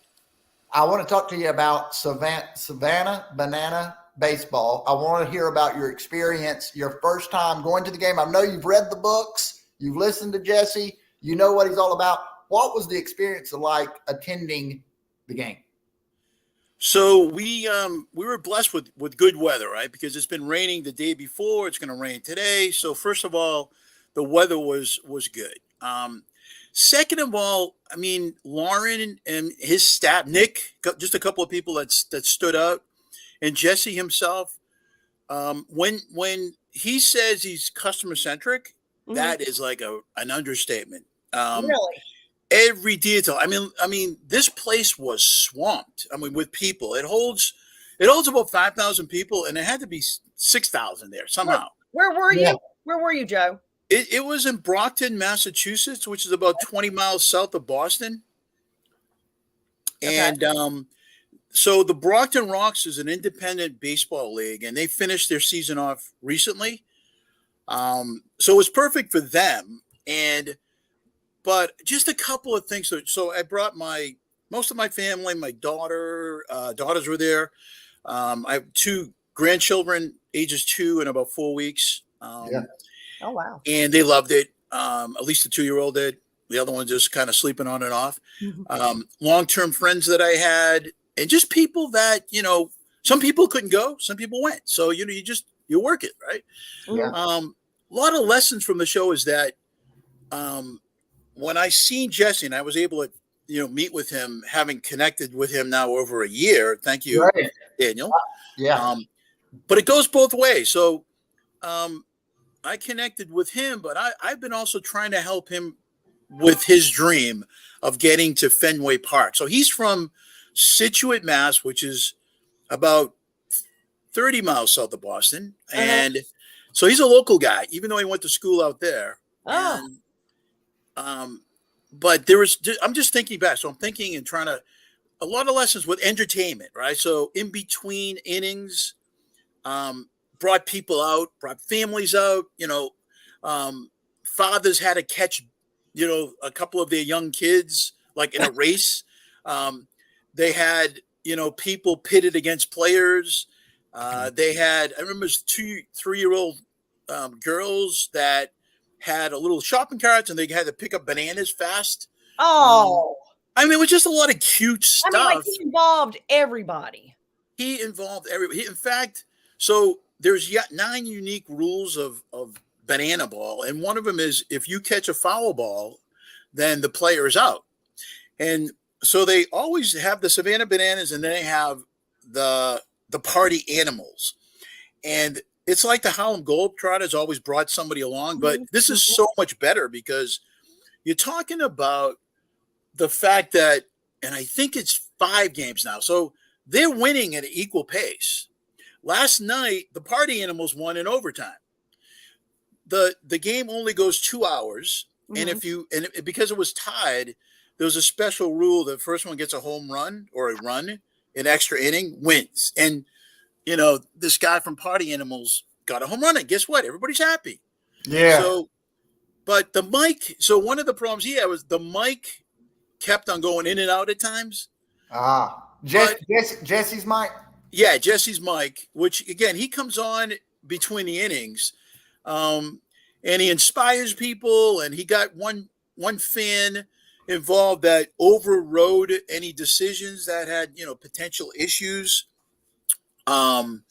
I want to talk to you about Savannah Banana Baseball. I want to hear about your experience, your first time going to the game. I know you've read the books, you've listened to Jesse, you know what he's all about. What was the experience like attending the game? So we were blessed with good weather, right? Because it's been raining the day before. It's going to rain today. So first of all, the weather was good. Second of all, I mean, Lauren and his staff, Nick, just a couple of people that stood out, and Jesse himself. When he says he's customer centric, that is like an understatement. Really? Every detail. I mean, this place was swamped. I mean, with people. It holds about 5,000 people, and it had to be 6,000 there somehow. Where were you? Where were you, Joe? It was in Brockton, Massachusetts, which is about 20 miles south of Boston. And so the Brockton Rocks is an independent baseball league, and they finished their season off recently. So it was perfect for them. But just a couple of things. So I brought most of my family, my daughters were there. I have 2 grandchildren, ages 2 and about 4 weeks. Oh, wow. And they loved it. At least the 2-year-old did. The other one just kind of sleeping on and off. Long-term friends that I had, and just people that, some people couldn't go, some people went. So, you work it, right? Yeah. A lot of lessons from the show is that when I seen Jesse and I was able to, meet with him, having connected with him now over a year. Thank you, Right. Daniel. Yeah. But it goes both ways. So I connected with him, but I've been also trying to help him with his dream of getting to Fenway Park. So he's from Situate, Mass, which is about 30 miles south of Boston. And so he's a local guy, even though he went to school out there. And, but I'm just thinking back. So I'm thinking and trying to, a lot of lessons with entertainment, right? So in between innings, brought people out, brought families out, fathers had to catch, a couple of their young kids, like in a race. They had, people pitted against players. They had, I remember 2, 3-year-old girls that had a little shopping carts and they had to pick up bananas fast. Oh, I mean, it was just a lot of cute stuff. I mean, like he involved everybody. He involved everybody. In fact, so there's yet 9 unique rules of banana ball. And one of them is if you catch a foul ball, then the player is out. And so they always have the Savannah Bananas and then they have the party animals. And it's like the Harlem Globetrotters always brought somebody along, but this is so much better because you're talking about the fact that, and I think it's 5 games now. So they're winning at an equal pace. Last night, the party animals won in overtime. The game only goes 2 hours. And because it was tied, there was a special rule that the first one gets a home run or a run in extra inning wins. And this guy from Party Animals got a home run, and guess what? Everybody's happy. Yeah. So, but the mic. So one of the problems he had was the mic kept on going in and out at times. Jesse's mic. Yeah, Jesse's mic. Which again, he comes on between the innings, and he inspires people. And he got one fan involved that overrode any decisions that had potential issues. And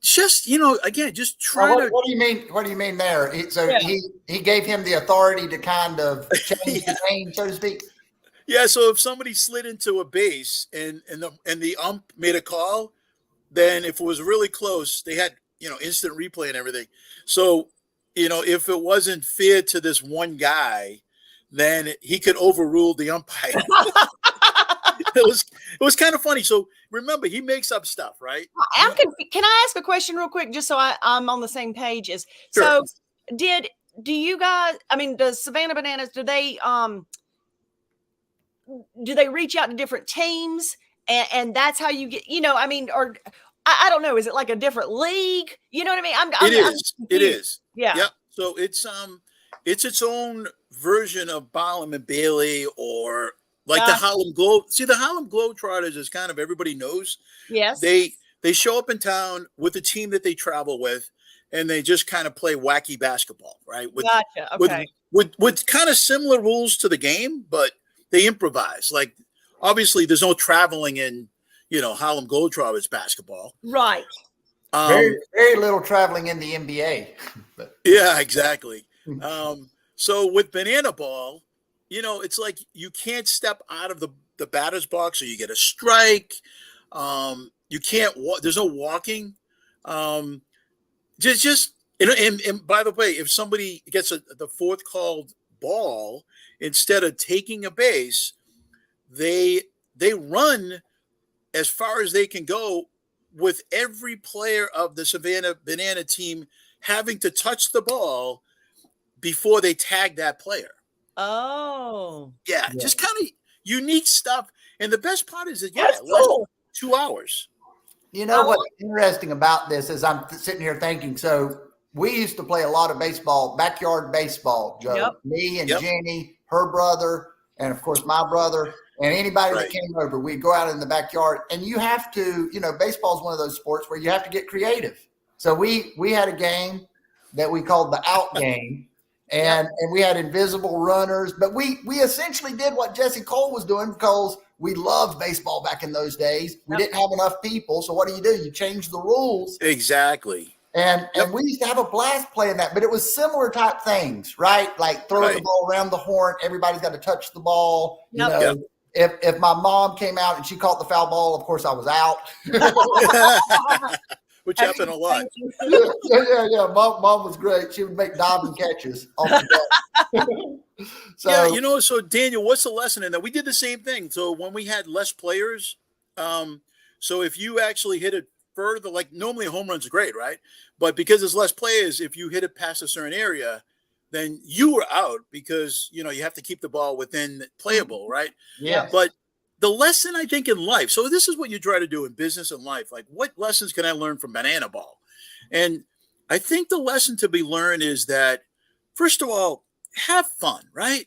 just again, just trying to. What do you mean? What do you mean there? He gave him the authority to kind of change the game, so to speak. Yeah. So if somebody slid into a base and the ump made a call, then if it was really close, they had instant replay and everything. So if it wasn't fair to this one guy, then he could overrule the umpire. It was kind of funny. So remember, he makes up stuff, right? Can I ask a question real quick, just so I'm on the same page? Sure. So do you guys? I mean, does Savannah Bananas? Do they reach out to different teams, and that's how you get? I mean, or I don't know. Is it like a different league? You know what I mean? It is. Yeah. Yep. So it's its own version of Barnum and Bailey or Like the Harlem Globe. See, the Harlem Globetrotters is kind of everybody knows. Yes. They show up in town with the team that they travel with, and they just kind of play wacky basketball, right? Gotcha. Okay. With kind of similar rules to the game, but they improvise. Like obviously, there's no traveling in Harlem Globetrotters basketball. Right. Very little traveling in the NBA. Yeah, exactly. So with banana ball, it's like you can't step out of the batter's box or you get a strike. You can't walk. There's no walking. And by the way, if somebody gets the fourth called ball, instead of taking a base, they run as far as they can go, with every player of the Savannah Banana team having to touch the ball before they tag that player. Oh. Yeah. Just kind of unique stuff. And the best part is that, That's it lasts cool. 2 hours. You know what's interesting about this is I'm sitting here thinking, so we used to play a lot of baseball, backyard baseball, Joe. Yep. Me and Jenny, her brother, and of course my brother, and anybody that came over, we'd go out in the backyard. And you have to, baseball is one of those sports where you have to get creative. So we had a game that we called the out game. And we had invisible runners, but we essentially did what Jesse Cole was doing because we loved baseball back in those days. We didn't have enough people. So what do? You change the rules. Exactly. And we used to have a blast playing that, but it was similar type things, right? Like throwing the ball around the horn. Everybody's got to touch the ball. If my mom came out and she caught the foul ball, of course I was out. Which happened a lot. Yeah. Mom was great. She would make diving catches off the bat. So Daniel, what's the lesson in that? We did the same thing. So when we had less players, so if you actually hit it further, like normally a home run's great, right? But because there's less players, if you hit it past a certain area, then you were out because, you have to keep the ball within playable, right? Yeah. But the lesson, I think, in life, so this is what you try to do in business and life. Like, what lessons can I learn from banana ball? And I think the lesson to be learned is that, first of all, have fun, right?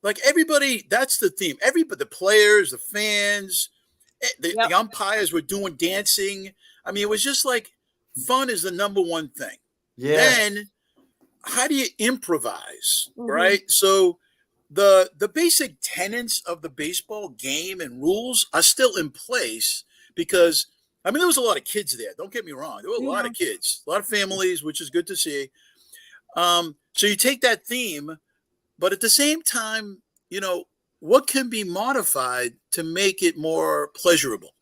Like everybody, that's the theme. Everybody, the players, the fans, the umpires were doing dancing. I mean, it was just like fun is the number one thing. Yeah. Then how do you improvise, right? So the basic tenets of the baseball game and rules are still in place because, I mean, there was a lot of kids there. Don't get me wrong. There were a lot of kids, a lot of families, which is good to see. So you take that theme, but at the same time, what can be modified to make it more pleasurable,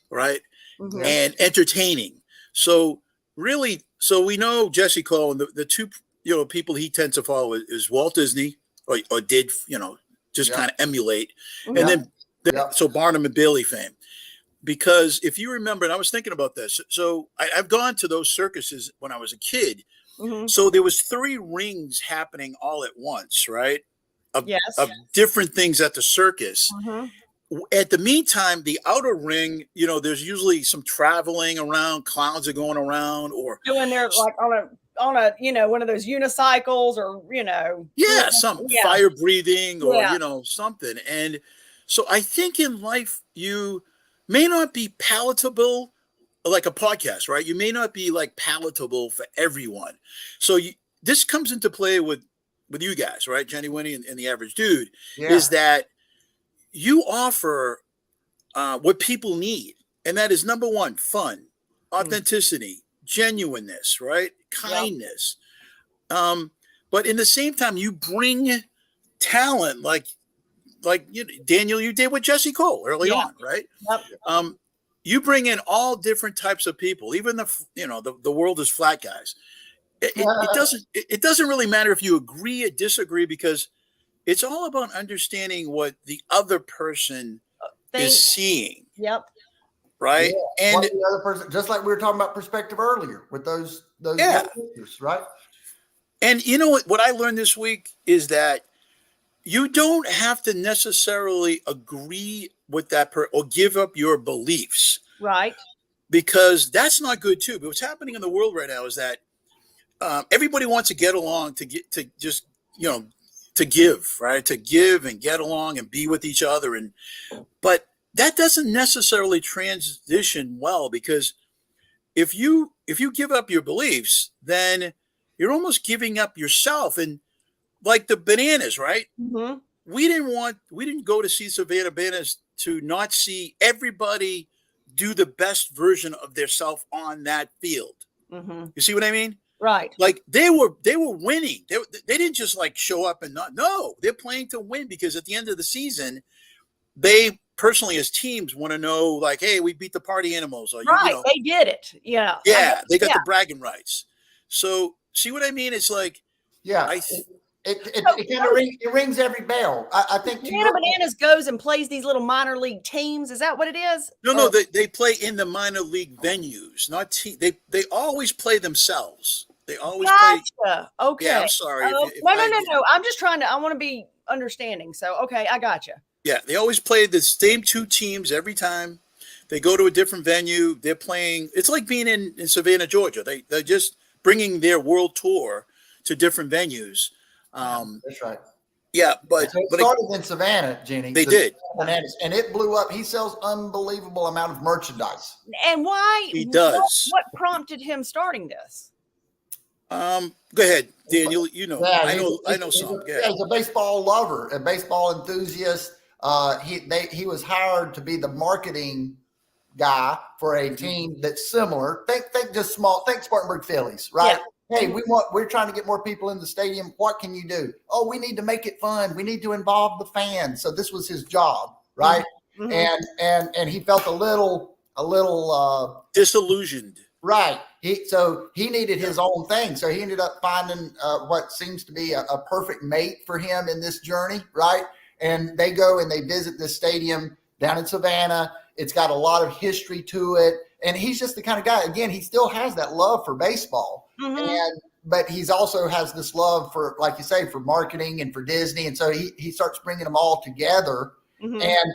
right? And entertaining. So really, we know Jesse Cole, and the two people he tends to follow is Walt Disney, or did, just kind of emulate. And then, so Barnum and Bailey fame. Because if you remember, and I was thinking about this, so I've gone to those circuses when I was a kid. So there was 3 rings happening all at once, right? Of different things at the circus. At the meantime, the outer ring, there's usually some traveling around, clowns are going around, or doing their like on a one of those unicycles, or fire breathing, or something. And so I think in life you may not be palatable like a podcast, right? You may not be like palatable for everyone. So this comes into play with you guys, right? Jenny, Winny, and the average dude, is that you offer what people need. And that is number one, fun, authenticity, genuineness, right? Kindness. But in the same time, you bring talent like Daniel, you did with Jesse Cole early on, right? You bring in all different types of people, even the world is flat guys. It doesn't really matter if you agree or disagree, because it's all about understanding what the other person is seeing. Right. Yeah. And the other person, just like we were talking about perspective earlier with those pictures, right? And what I learned this week is that you don't have to necessarily agree with that or give up your beliefs. Right. Because that's not good too. But what's happening in the world right now is that everybody wants to get along to just to give, right? To give and get along and be with each other. But that doesn't necessarily transition well, because if you give up your beliefs, then you're almost giving up yourself. And like the Bananas, right? Mm-hmm. We didn't go to see Savannah Bananas to not see everybody do the best version of their self on that field. Mm-hmm. You see what I mean? Right. Like they were winning. They didn't just like show up and not. No, they're playing to win, because at the end of the season, they personally as teams want to know, like, hey, we beat the party animals. Or, right. You know, they did it. Yeah. Yeah. They got the bragging rights. So see what I mean? It's like, yeah. It rings every bell. I think Bananas goes and plays these little minor league teams. Is that what it is? No, they play in the minor league venues, not they always play themselves. They always play. Okay. Yeah, I'm sorry. No. I'm just trying to. I want to be understanding. So okay, I got you. Yeah, they always play the same two teams every time. They go to a different venue. They're playing. It's like being in Savannah, Georgia. They're just bringing their world tour to different venues. That's right. Yeah, but it started in Savannah, Jenny. They did, Bananas, and it blew up. He sells unbelievable amount of merchandise. And why? He does. What prompted him starting this? Go ahead, Dan. You know. Yeah, I know some. He's a baseball lover, a baseball enthusiast. He was hired to be the marketing guy for a team that's similar. Think just small. Think Spartanburg Phillies, right? Yeah. Hey, we're trying to get more people in the stadium. What can you do? Oh, we need to make it fun. We need to involve the fans. So this was his job, right? Mm-hmm. And he felt a little disillusioned. Right. So he needed his own thing. So he ended up finding what seems to be a perfect mate for him in this journey, right? And they go and they visit this stadium down in Savannah. It's got a lot of history to it. And he's just the kind of guy, again, he still has that love for baseball. Mm-hmm. But he's also has this love for, like you say, for marketing and for Disney. And so he starts bringing them all together. Mm-hmm. And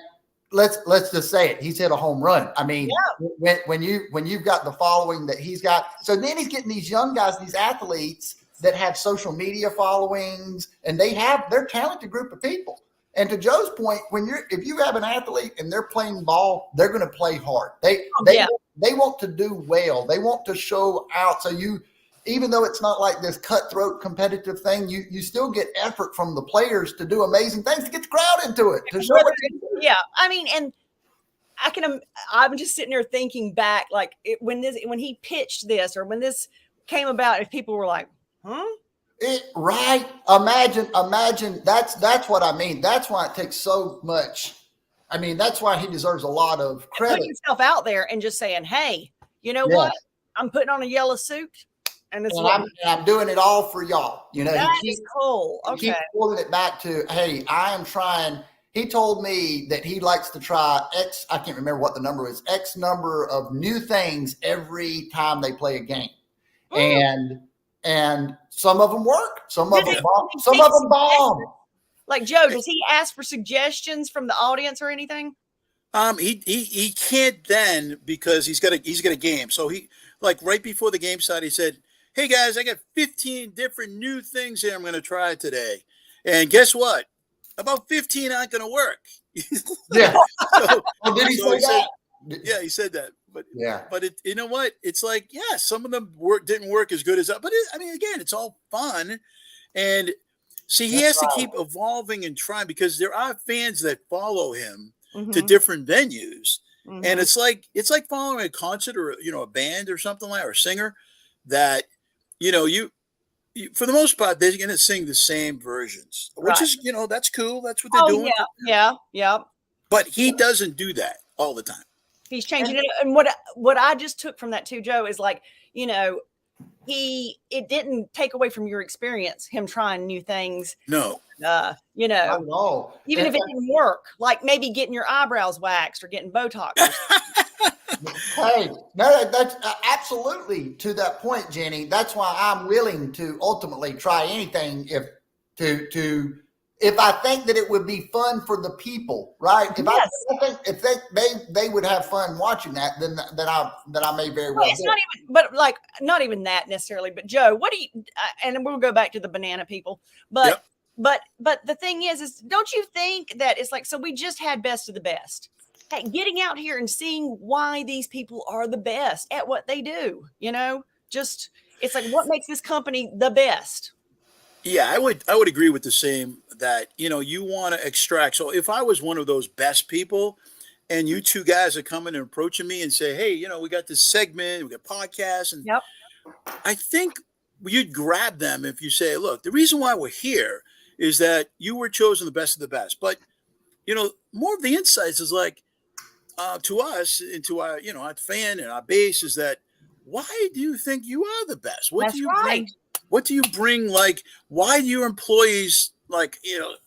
let's just say it. He's hit a home run. I mean, when you've got the following that he's got, so then he's getting these young guys, these athletes that have social media followings, and they're a talented group of people. And to Joe's point, if you have an athlete and they're playing ball, they're going to play hard. They want to do well. They want to show out. So even though it's not like this cutthroat competitive thing, you still get effort from the players to do amazing things to get the crowd into it. Yeah, I mean, and I'm just sitting there thinking back, like when he pitched this or when this came about, if people were like, huh? Right. Imagine that's what I mean. That's why it takes so much. I mean, that's why he deserves a lot of credit. Putting yourself out there and just saying, hey, you know what? I'm putting on a yellow suit. And I'm doing it all for y'all. You know, that is cool. Okay. He keeps pulling it back to, hey, I am trying. He told me that he likes to try X. I can't remember what the number is. X number of new things every time they play a game, and some of them work. Some of them bomb. Some of them bomb. Like Joe, does he ask for suggestions from the audience or anything? He can't then, because he's got a game. So he, like, right before the game started, he said, hey guys, I got 15 different new things here I'm going to try today. And guess what? About 15 aren't going to work. Yeah. Did he say that? Yeah, he said that. But yeah. But you know what? It's like, yeah, some of them didn't work as good as that. But I mean, again, it's all fun. And see, he has to keep evolving and trying, because there are fans that follow him to different venues. Mm-hmm. And it's like following a concert or, a band or something like, or a singer that, you for the most part, they're going to sing the same versions, which is, that's cool. That's what they're doing. Yeah. But he doesn't do that all the time. He's changing it. And what I just took from that too, Joe, is like, it didn't take away from your experience, him trying new things. No. Not at all. Even if it didn't work, like maybe getting your eyebrows waxed or getting Botox. Hey, no, that's absolutely to that point, Jenny. That's why I'm willing to ultimately try anything if I think that it would be fun for the people, right? If they would have fun watching that, then I may very well. It's not even that necessarily. But Joe, what do you? And we'll go back to the banana people. But But the thing is don't you think that it's like, so we just had best of the best. Hey, getting out here and seeing why these people are the best at what they do, just it's like, what makes this company the best? Yeah, I would agree with the same that, you want to extract. So if I was one of those best people and you two guys are coming and approaching me and say, hey, we got this segment, we got podcasts, and Yep. I think you'd grab them if you say, look, the reason why we're here is that you were chosen the best of the best. But, more of the insights is like, to us and to our, our fan and our base is that, why do you think you are the best? What That's do you right. bring? What do you bring? Like, why do your employees, like,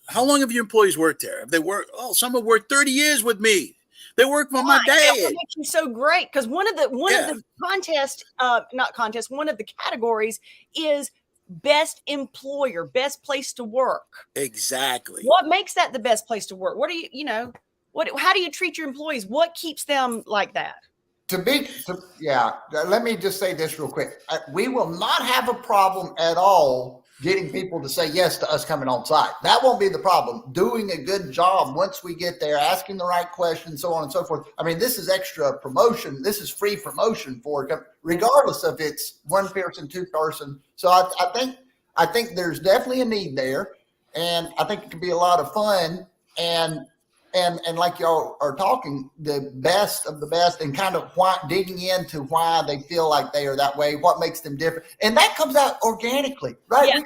how long have your employees worked there? Have they worked? Oh, some have worked 30 years with me. They work for my dad. That's what makes you so great. Because one of the one of the categories is best employer, best place to work. Exactly. What makes that the best place to work? What do how do you treat your employees? What keeps them like that? Let me just say this real quick. We will not have a problem at all getting people to say yes to us coming on site. That won't be the problem. Doing a good job once we get there, asking the right questions, so on and so forth. I mean, this is extra promotion. This is free promotion regardless if it's one person, two person. So I think there's definitely a need there, and I think it could be a lot of fun. And like y'all are talking, the best of the best, and kind of digging into why they feel like they are that way, what makes them different, and that comes out organically, right? Yeah,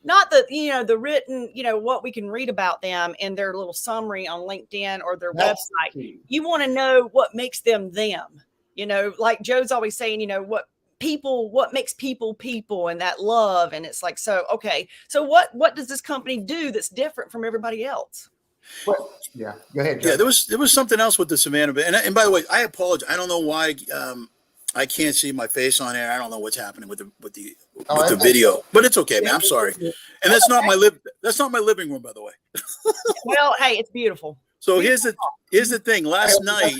not the written, what we can read about them in their little summary on LinkedIn or their website. Key. You want to know what makes them them. Like Joe's always saying, what makes people, and that love, and it's like, so okay, so what does this company do that's different from everybody else? Well, yeah, go ahead, Joe. Yeah, there was something else with the Savannah, and by the way, I apologize. I don't know why I can't see my face on air. I don't know what's happening with the video, but it's okay, man. I'm sorry. And that's not my living room, by the way. Well, hey, it's beautiful. So here's the thing. Last night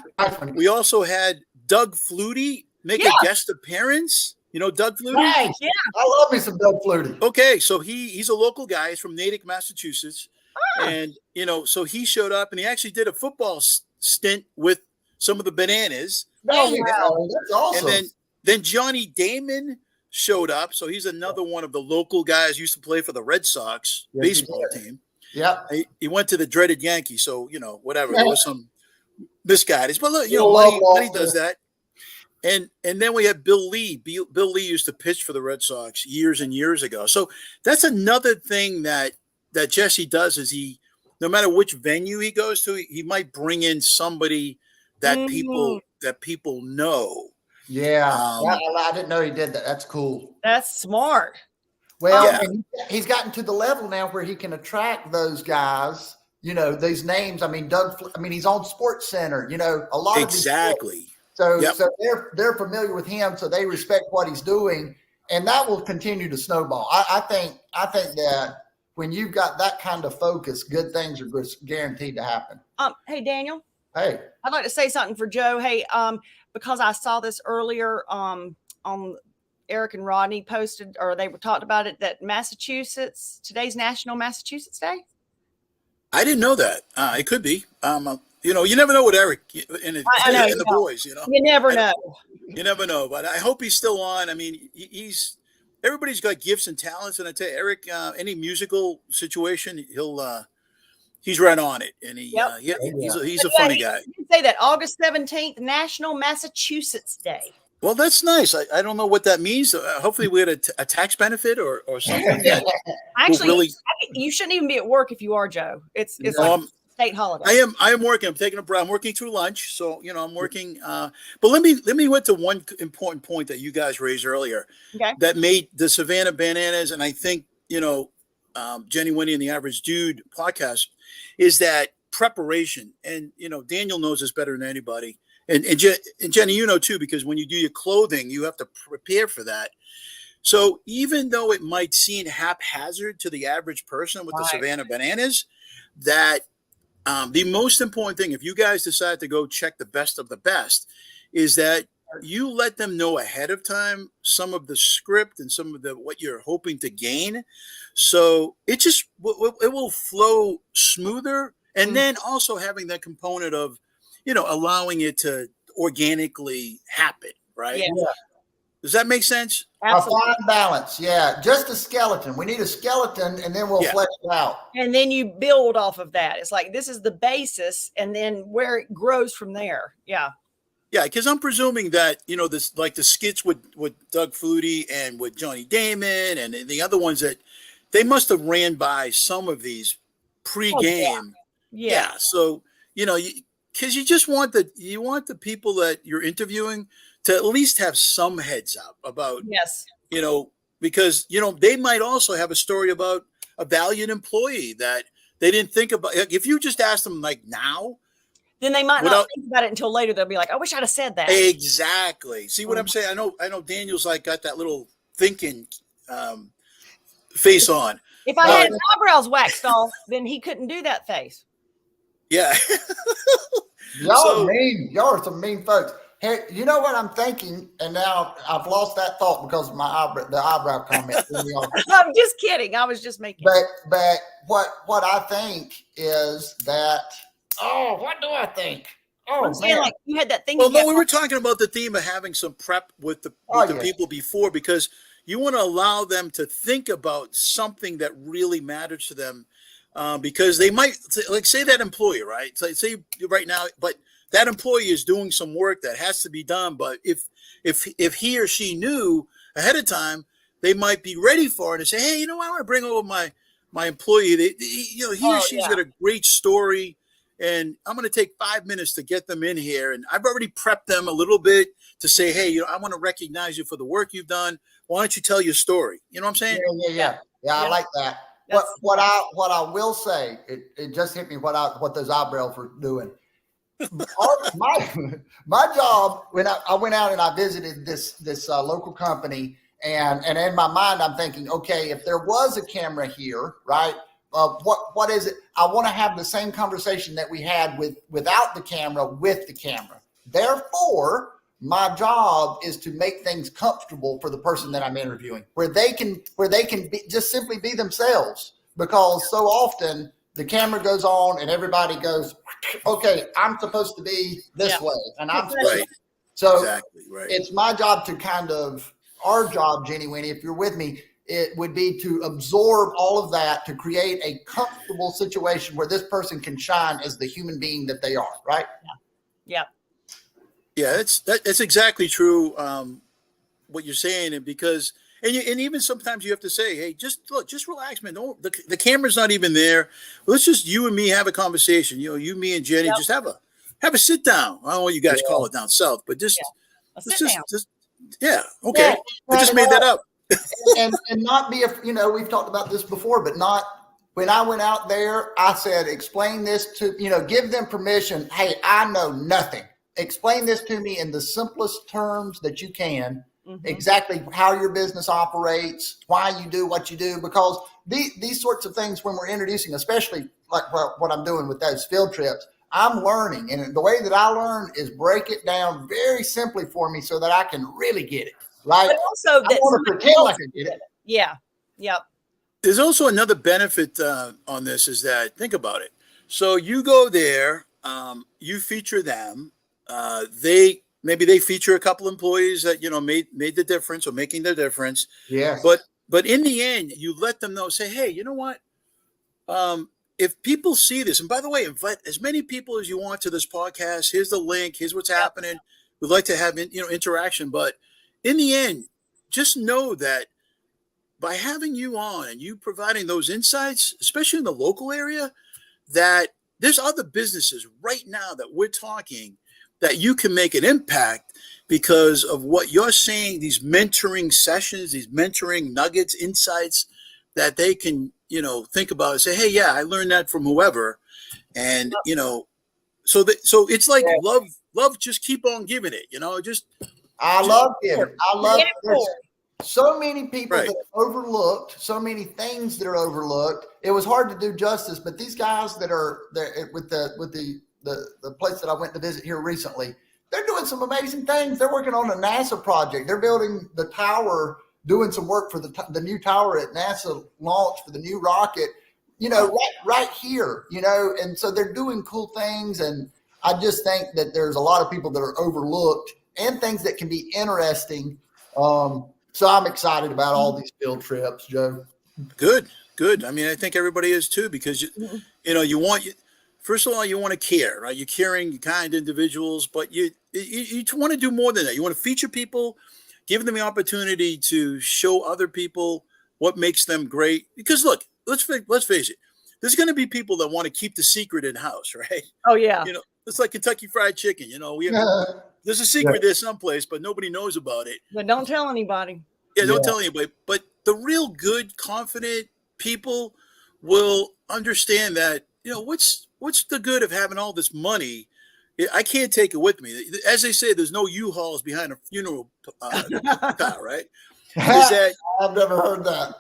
we also had Doug Flutie make a guest appearance. You know Doug Flutie? Nice. Yeah, I love me some Doug Flutie. Okay, so he's a local guy. He's from Natick, Massachusetts. And, so he showed up and he actually did a football stint with some of the Bananas. Oh, wow. That's awesome. And then Johnny Damon showed up. So he's another one of the local guys, used to play for the Red Sox baseball team. Yeah. He went to the dreaded Yankees. So, whatever. There was some misguidance. But look, money does that. And then we have Bill Lee. Bill Lee used to pitch for the Red Sox years and years ago. So that's another thing that Jesse does is no matter which venue he goes to, he might bring in somebody that people know. Yeah. I didn't know he did that. That's cool. That's smart. Well, he's gotten to the level now where he can attract those guys, these names. I mean, he's on Sports Center, a lot of exactly. So they're familiar with him, so they respect what he's doing, and that will continue to snowball. I think that when you've got that kind of focus, good things are guaranteed to happen. Hey, Daniel. Hey. I'd like to say something for Joe. Hey, because I saw this earlier on Eric and Rodney posted, or they were talked about it, that today's National Massachusetts Day. I didn't know that. It could be. You never know with Eric and the boys. You never know. You never know. But I hope he's still on. I mean, everybody's got gifts and talents, and I tell you, Eric, any musical situation, he's right on it, and he's a funny guy. You can say that August 17th, National Massachusetts Day. Well, that's nice. I don't know what that means. Hopefully, we had a tax benefit or something. Actually, you shouldn't even be at work if you are, Joe. It's like state holiday. I am working. I'm taking a break. I'm working through lunch, so I'm working. But let me went to one important point that you guys raised earlier. Okay. That made the Savannah Bananas, and I think Jenny, Winny, and the Average Dude podcast is that preparation. And Daniel knows this better than anybody. And Jenny, too, because when you do your clothing, you have to prepare for that. So even though it might seem haphazard to the average person with the Savannah Bananas, that the most important thing, if you guys decide to go check the best of the best, is that you let them know ahead of time some of the script and some of the what you're hoping to gain, so it just it will flow smoother. And then also having that component of, allowing it to organically happen, right? Yeah. Does that make sense? Absolutely. A fine balance. Yeah. Just a skeleton. We need a skeleton, and then we'll flesh it out. And then you build off of that. It's like, this is the basis, and then where it grows from there. Yeah. Yeah, because I'm presuming that, this, like the skits with Doug Flutie and with Johnny Damon and the other ones, that they must have ran by some of these pre-game. Yeah. So, because you just want the people that you're interviewing to at least have some heads up about, because, they might also have a story about a valued employee that they didn't think about. If you just ask them like now, then they might not think about it until later. They'll be like, I wish I'd have said that. Exactly. See what I'm saying? I know Daniel's like got that little thinking face on. If I had his eyebrows waxed off, then he couldn't do that face. Yeah. Y'all are mean. Y'all are some mean folks. Hey, you know what I'm thinking? And now I've lost that thought because of the eyebrow comment. I'm just kidding. I was just making. But what I think is that. Oh, what do I think? Oh, I'm saying, like, you had that thing. Well, no, we were talking about the theme of having some prep with the yes. people before, because you want to allow them to think about something that really matters to them, because they might, like, say that employee, right? So say right now, but that employee is doing some work that has to be done. But if he or she knew ahead of time, they might be ready for it and say, hey, I want to bring over my employee. He or she's got a great story. And I'm going to take 5 minutes to get them in here. And I've already prepped them a little bit to say, hey, I want to recognize you for the work you've done. Why don't you tell your story? You know what I'm saying? Yeah. I like that. What I will say, it just hit me what those eyebrows were doing. My job, when I went out and I visited this local company, and in my mind, I'm thinking, okay, if there was a camera here, right? What is it? I want to have the same conversation that we had without the camera with the camera. Therefore, my job is to make things comfortable for the person that I'm interviewing, where they can just simply be themselves. Because so often the camera goes on and everybody goes, okay, I'm supposed to be this way, and I'm supposed to. So exactly, right. It's my job to our job, Jenny, Winny, if you're with me, it would be to absorb all of that to create a comfortable situation where this person can shine as the human being that they are, right? Yeah. Yeah, that's exactly true. What you're saying, and because and even sometimes you have to say, hey, just relax, man. Don't the camera's not even there. Let's just you and me have a conversation. You, me, and Jenny just have a sit down. I don't know what you guys call it down south, but just okay. I just made that up. and not be we've talked about this before, but not when I went out there, I said, explain this to, give them permission. Hey, I know nothing. Explain this to me in the simplest terms that you can, exactly how your business operates, why you do what you do, because these sorts of things, when we're introducing, especially like what I'm doing with those field trips, I'm learning. And the way that I learn is break it down very simply for me so that I can really get it. Right. But also I want to pretend like I get it. Yeah. Yep. There's also another benefit on this is that, think about it. So you go there, you feature them. They feature a couple employees that made the difference or making the difference. Yeah. But in the end, you let them know. Say, hey, you know what? If people see this, and by the way, invite as many people as you want to this podcast. Here's the link. Here's what's happening. We'd like to have interaction, but in the end, just know that by having you on and you providing those insights, especially in the local area, that there's other businesses right now that we're talking that you can make an impact because of what you're saying, these mentoring sessions, these mentoring nuggets, insights that they can, think about and say, hey, yeah, I learned that from whoever. And, so it's like love, just keep on giving it, I love it. So many people that are overlooked, so many things that are overlooked. It was hard to do justice, but these guys that are there with the place that I went to visit here recently, they're doing some amazing things. They're working on a NASA project. They're building the tower, doing some work for the new tower at NASA launch for the new rocket, right here, and so they're doing cool things. And I just think that there's a lot of people that are overlooked and things that can be interesting. So I'm excited about all these field trips, Joe. Good. I mean, I think everybody is too, because first of all, you want to care, right? You're caring, kind individuals, but you want to do more than that. You want to feature people, give them the opportunity to show other people what makes them great. Because look, let's face it, there's going to be people that want to keep the secret in house, right? Oh yeah. It's like Kentucky Fried Chicken. There's a secret there someplace, but nobody knows about it. But don't tell anybody. Yeah, don't tell anybody. But the real good, confident people will understand that, what's the good of having all this money? I can't take it with me. As they say, there's no U-Hauls behind a funeral car, right? I've never heard that.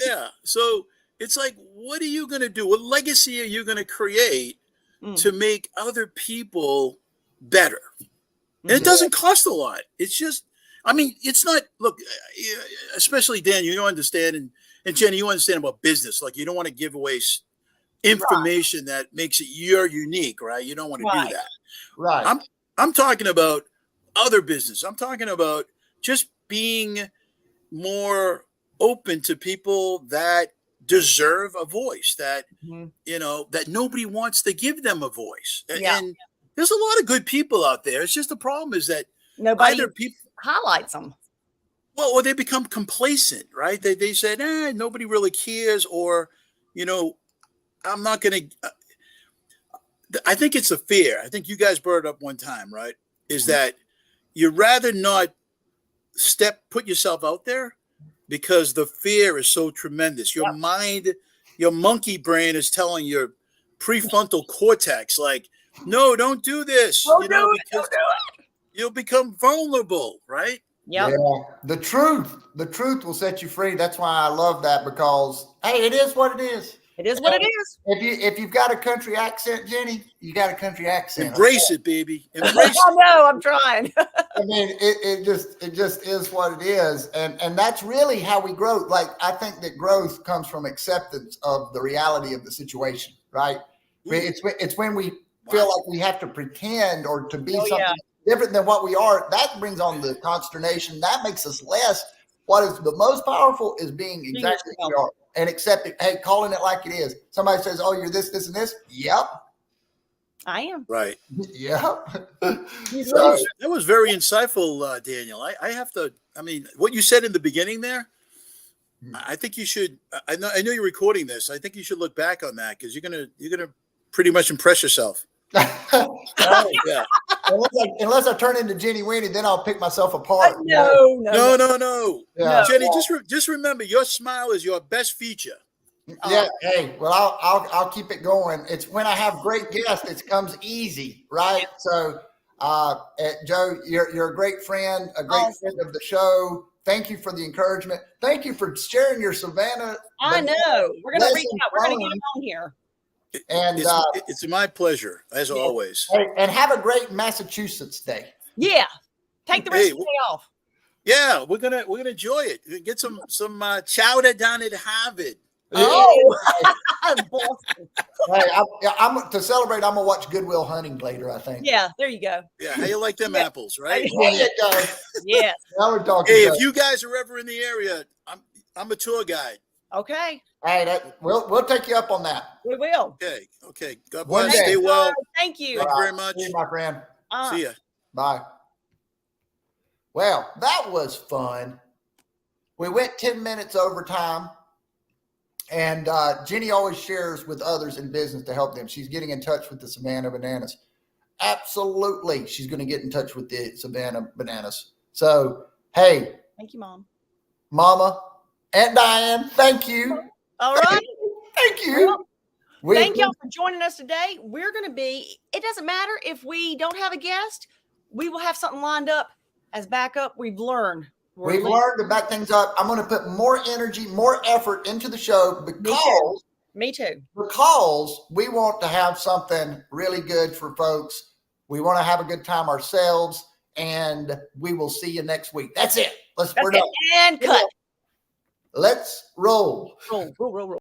Yeah. So it's like, what are you going to do? What legacy are you going to create to make other people better? And it doesn't cost a lot. It's just, it's not, look, especially Dan, you understand, and Jenny, you understand about business. Like, you don't want to give away information that makes it you're unique, right? You don't want to do that. Right. I'm talking about other business. I'm talking about just being more open to people that deserve a voice, that, that nobody wants to give them a voice. And there's a lot of good people out there. It's just the problem is that nobody highlights them. Well, or they become complacent, right? They said, nobody really cares, or, I'm not going to. I think it's a fear. I think you guys brought it up one time, right? Is that you'd rather not put yourself out there because the fear is so tremendous. Your mind, your monkey brain is telling your prefrontal cortex, like, no, don't do this. Don't do it. You'll become vulnerable, right? Yep. Yeah. The truth will set you free. That's why I love that, because hey, it is what it is. It is what it is. If you've got a country accent, Jenny, you got a country accent. Embrace it, baby. Embrace it. I know. I'm trying. I mean, it just is what it is, and that's really how we grow. Like, I think that growth comes from acceptance of the reality of the situation, right? It's when we feel like we have to pretend or to be something different than what we are. That brings on the consternation. That makes us less. What is the most powerful is being exactly who we are and accepting. Hey, calling it like it is. Somebody says, "Oh, you're this, this, and this." Yep, I am. Right. Yep. That was very insightful, Daniel. I have to. I mean, what you said in the beginning there, I think you should. I know you're recording this. I think you should look back on that, because you're gonna pretty much impress yourself. Oh, yeah. Unless I turn into Jenny Winny, then I'll pick myself apart. No. Yeah. Jenny, just remember, your smile is your best feature. Yeah. Hey, well, I'll keep it going. It's when I have great guests, it comes easy, right? So, Joe, you're a great friend, a great friend of the show. Thank you for the encouragement. Thank you for sharing your Savannah. I know. We're gonna reach out. We're gonna get on here. And it's my pleasure, as always. And have a great Massachusetts day. Yeah, take the rest of the day off. Yeah, we're gonna enjoy it. Get some chowder down at Harvard. Oh, hey, I'm to celebrate. I'm gonna watch Good Will Hunting later, I think. Yeah, there you go. Yeah, how you like them apples, right? There you go. Yes. Now we're talking. Hey, if you guys are ever in the area, I'm a tour guide. Okay. Hey, we'll take you up on that. We will. Okay. God bless. Stay Stay well. Thank you. Thank you very much. See you, my friend. See ya. Bye. Well, that was fun. We went 10 minutes over time. And Jenny always shares with others in business to help them. She's getting in touch with the Savannah Bananas. Absolutely. She's going to get in touch with the Savannah Bananas. So, hey. Thank you, Mom. Mama and Diane, thank you. All right. Thank you. Thank y'all for joining us today. We're going to be, it doesn't matter if we don't have a guest. We will have something lined up as backup. We've learned. We've learned to back things up. I'm going to put more energy, more effort into the show Me too. Because we want to have something really good for folks We want to have a good time ourselves, and we will see you next week. That's it. We're done. And cut. Let's roll. Roll.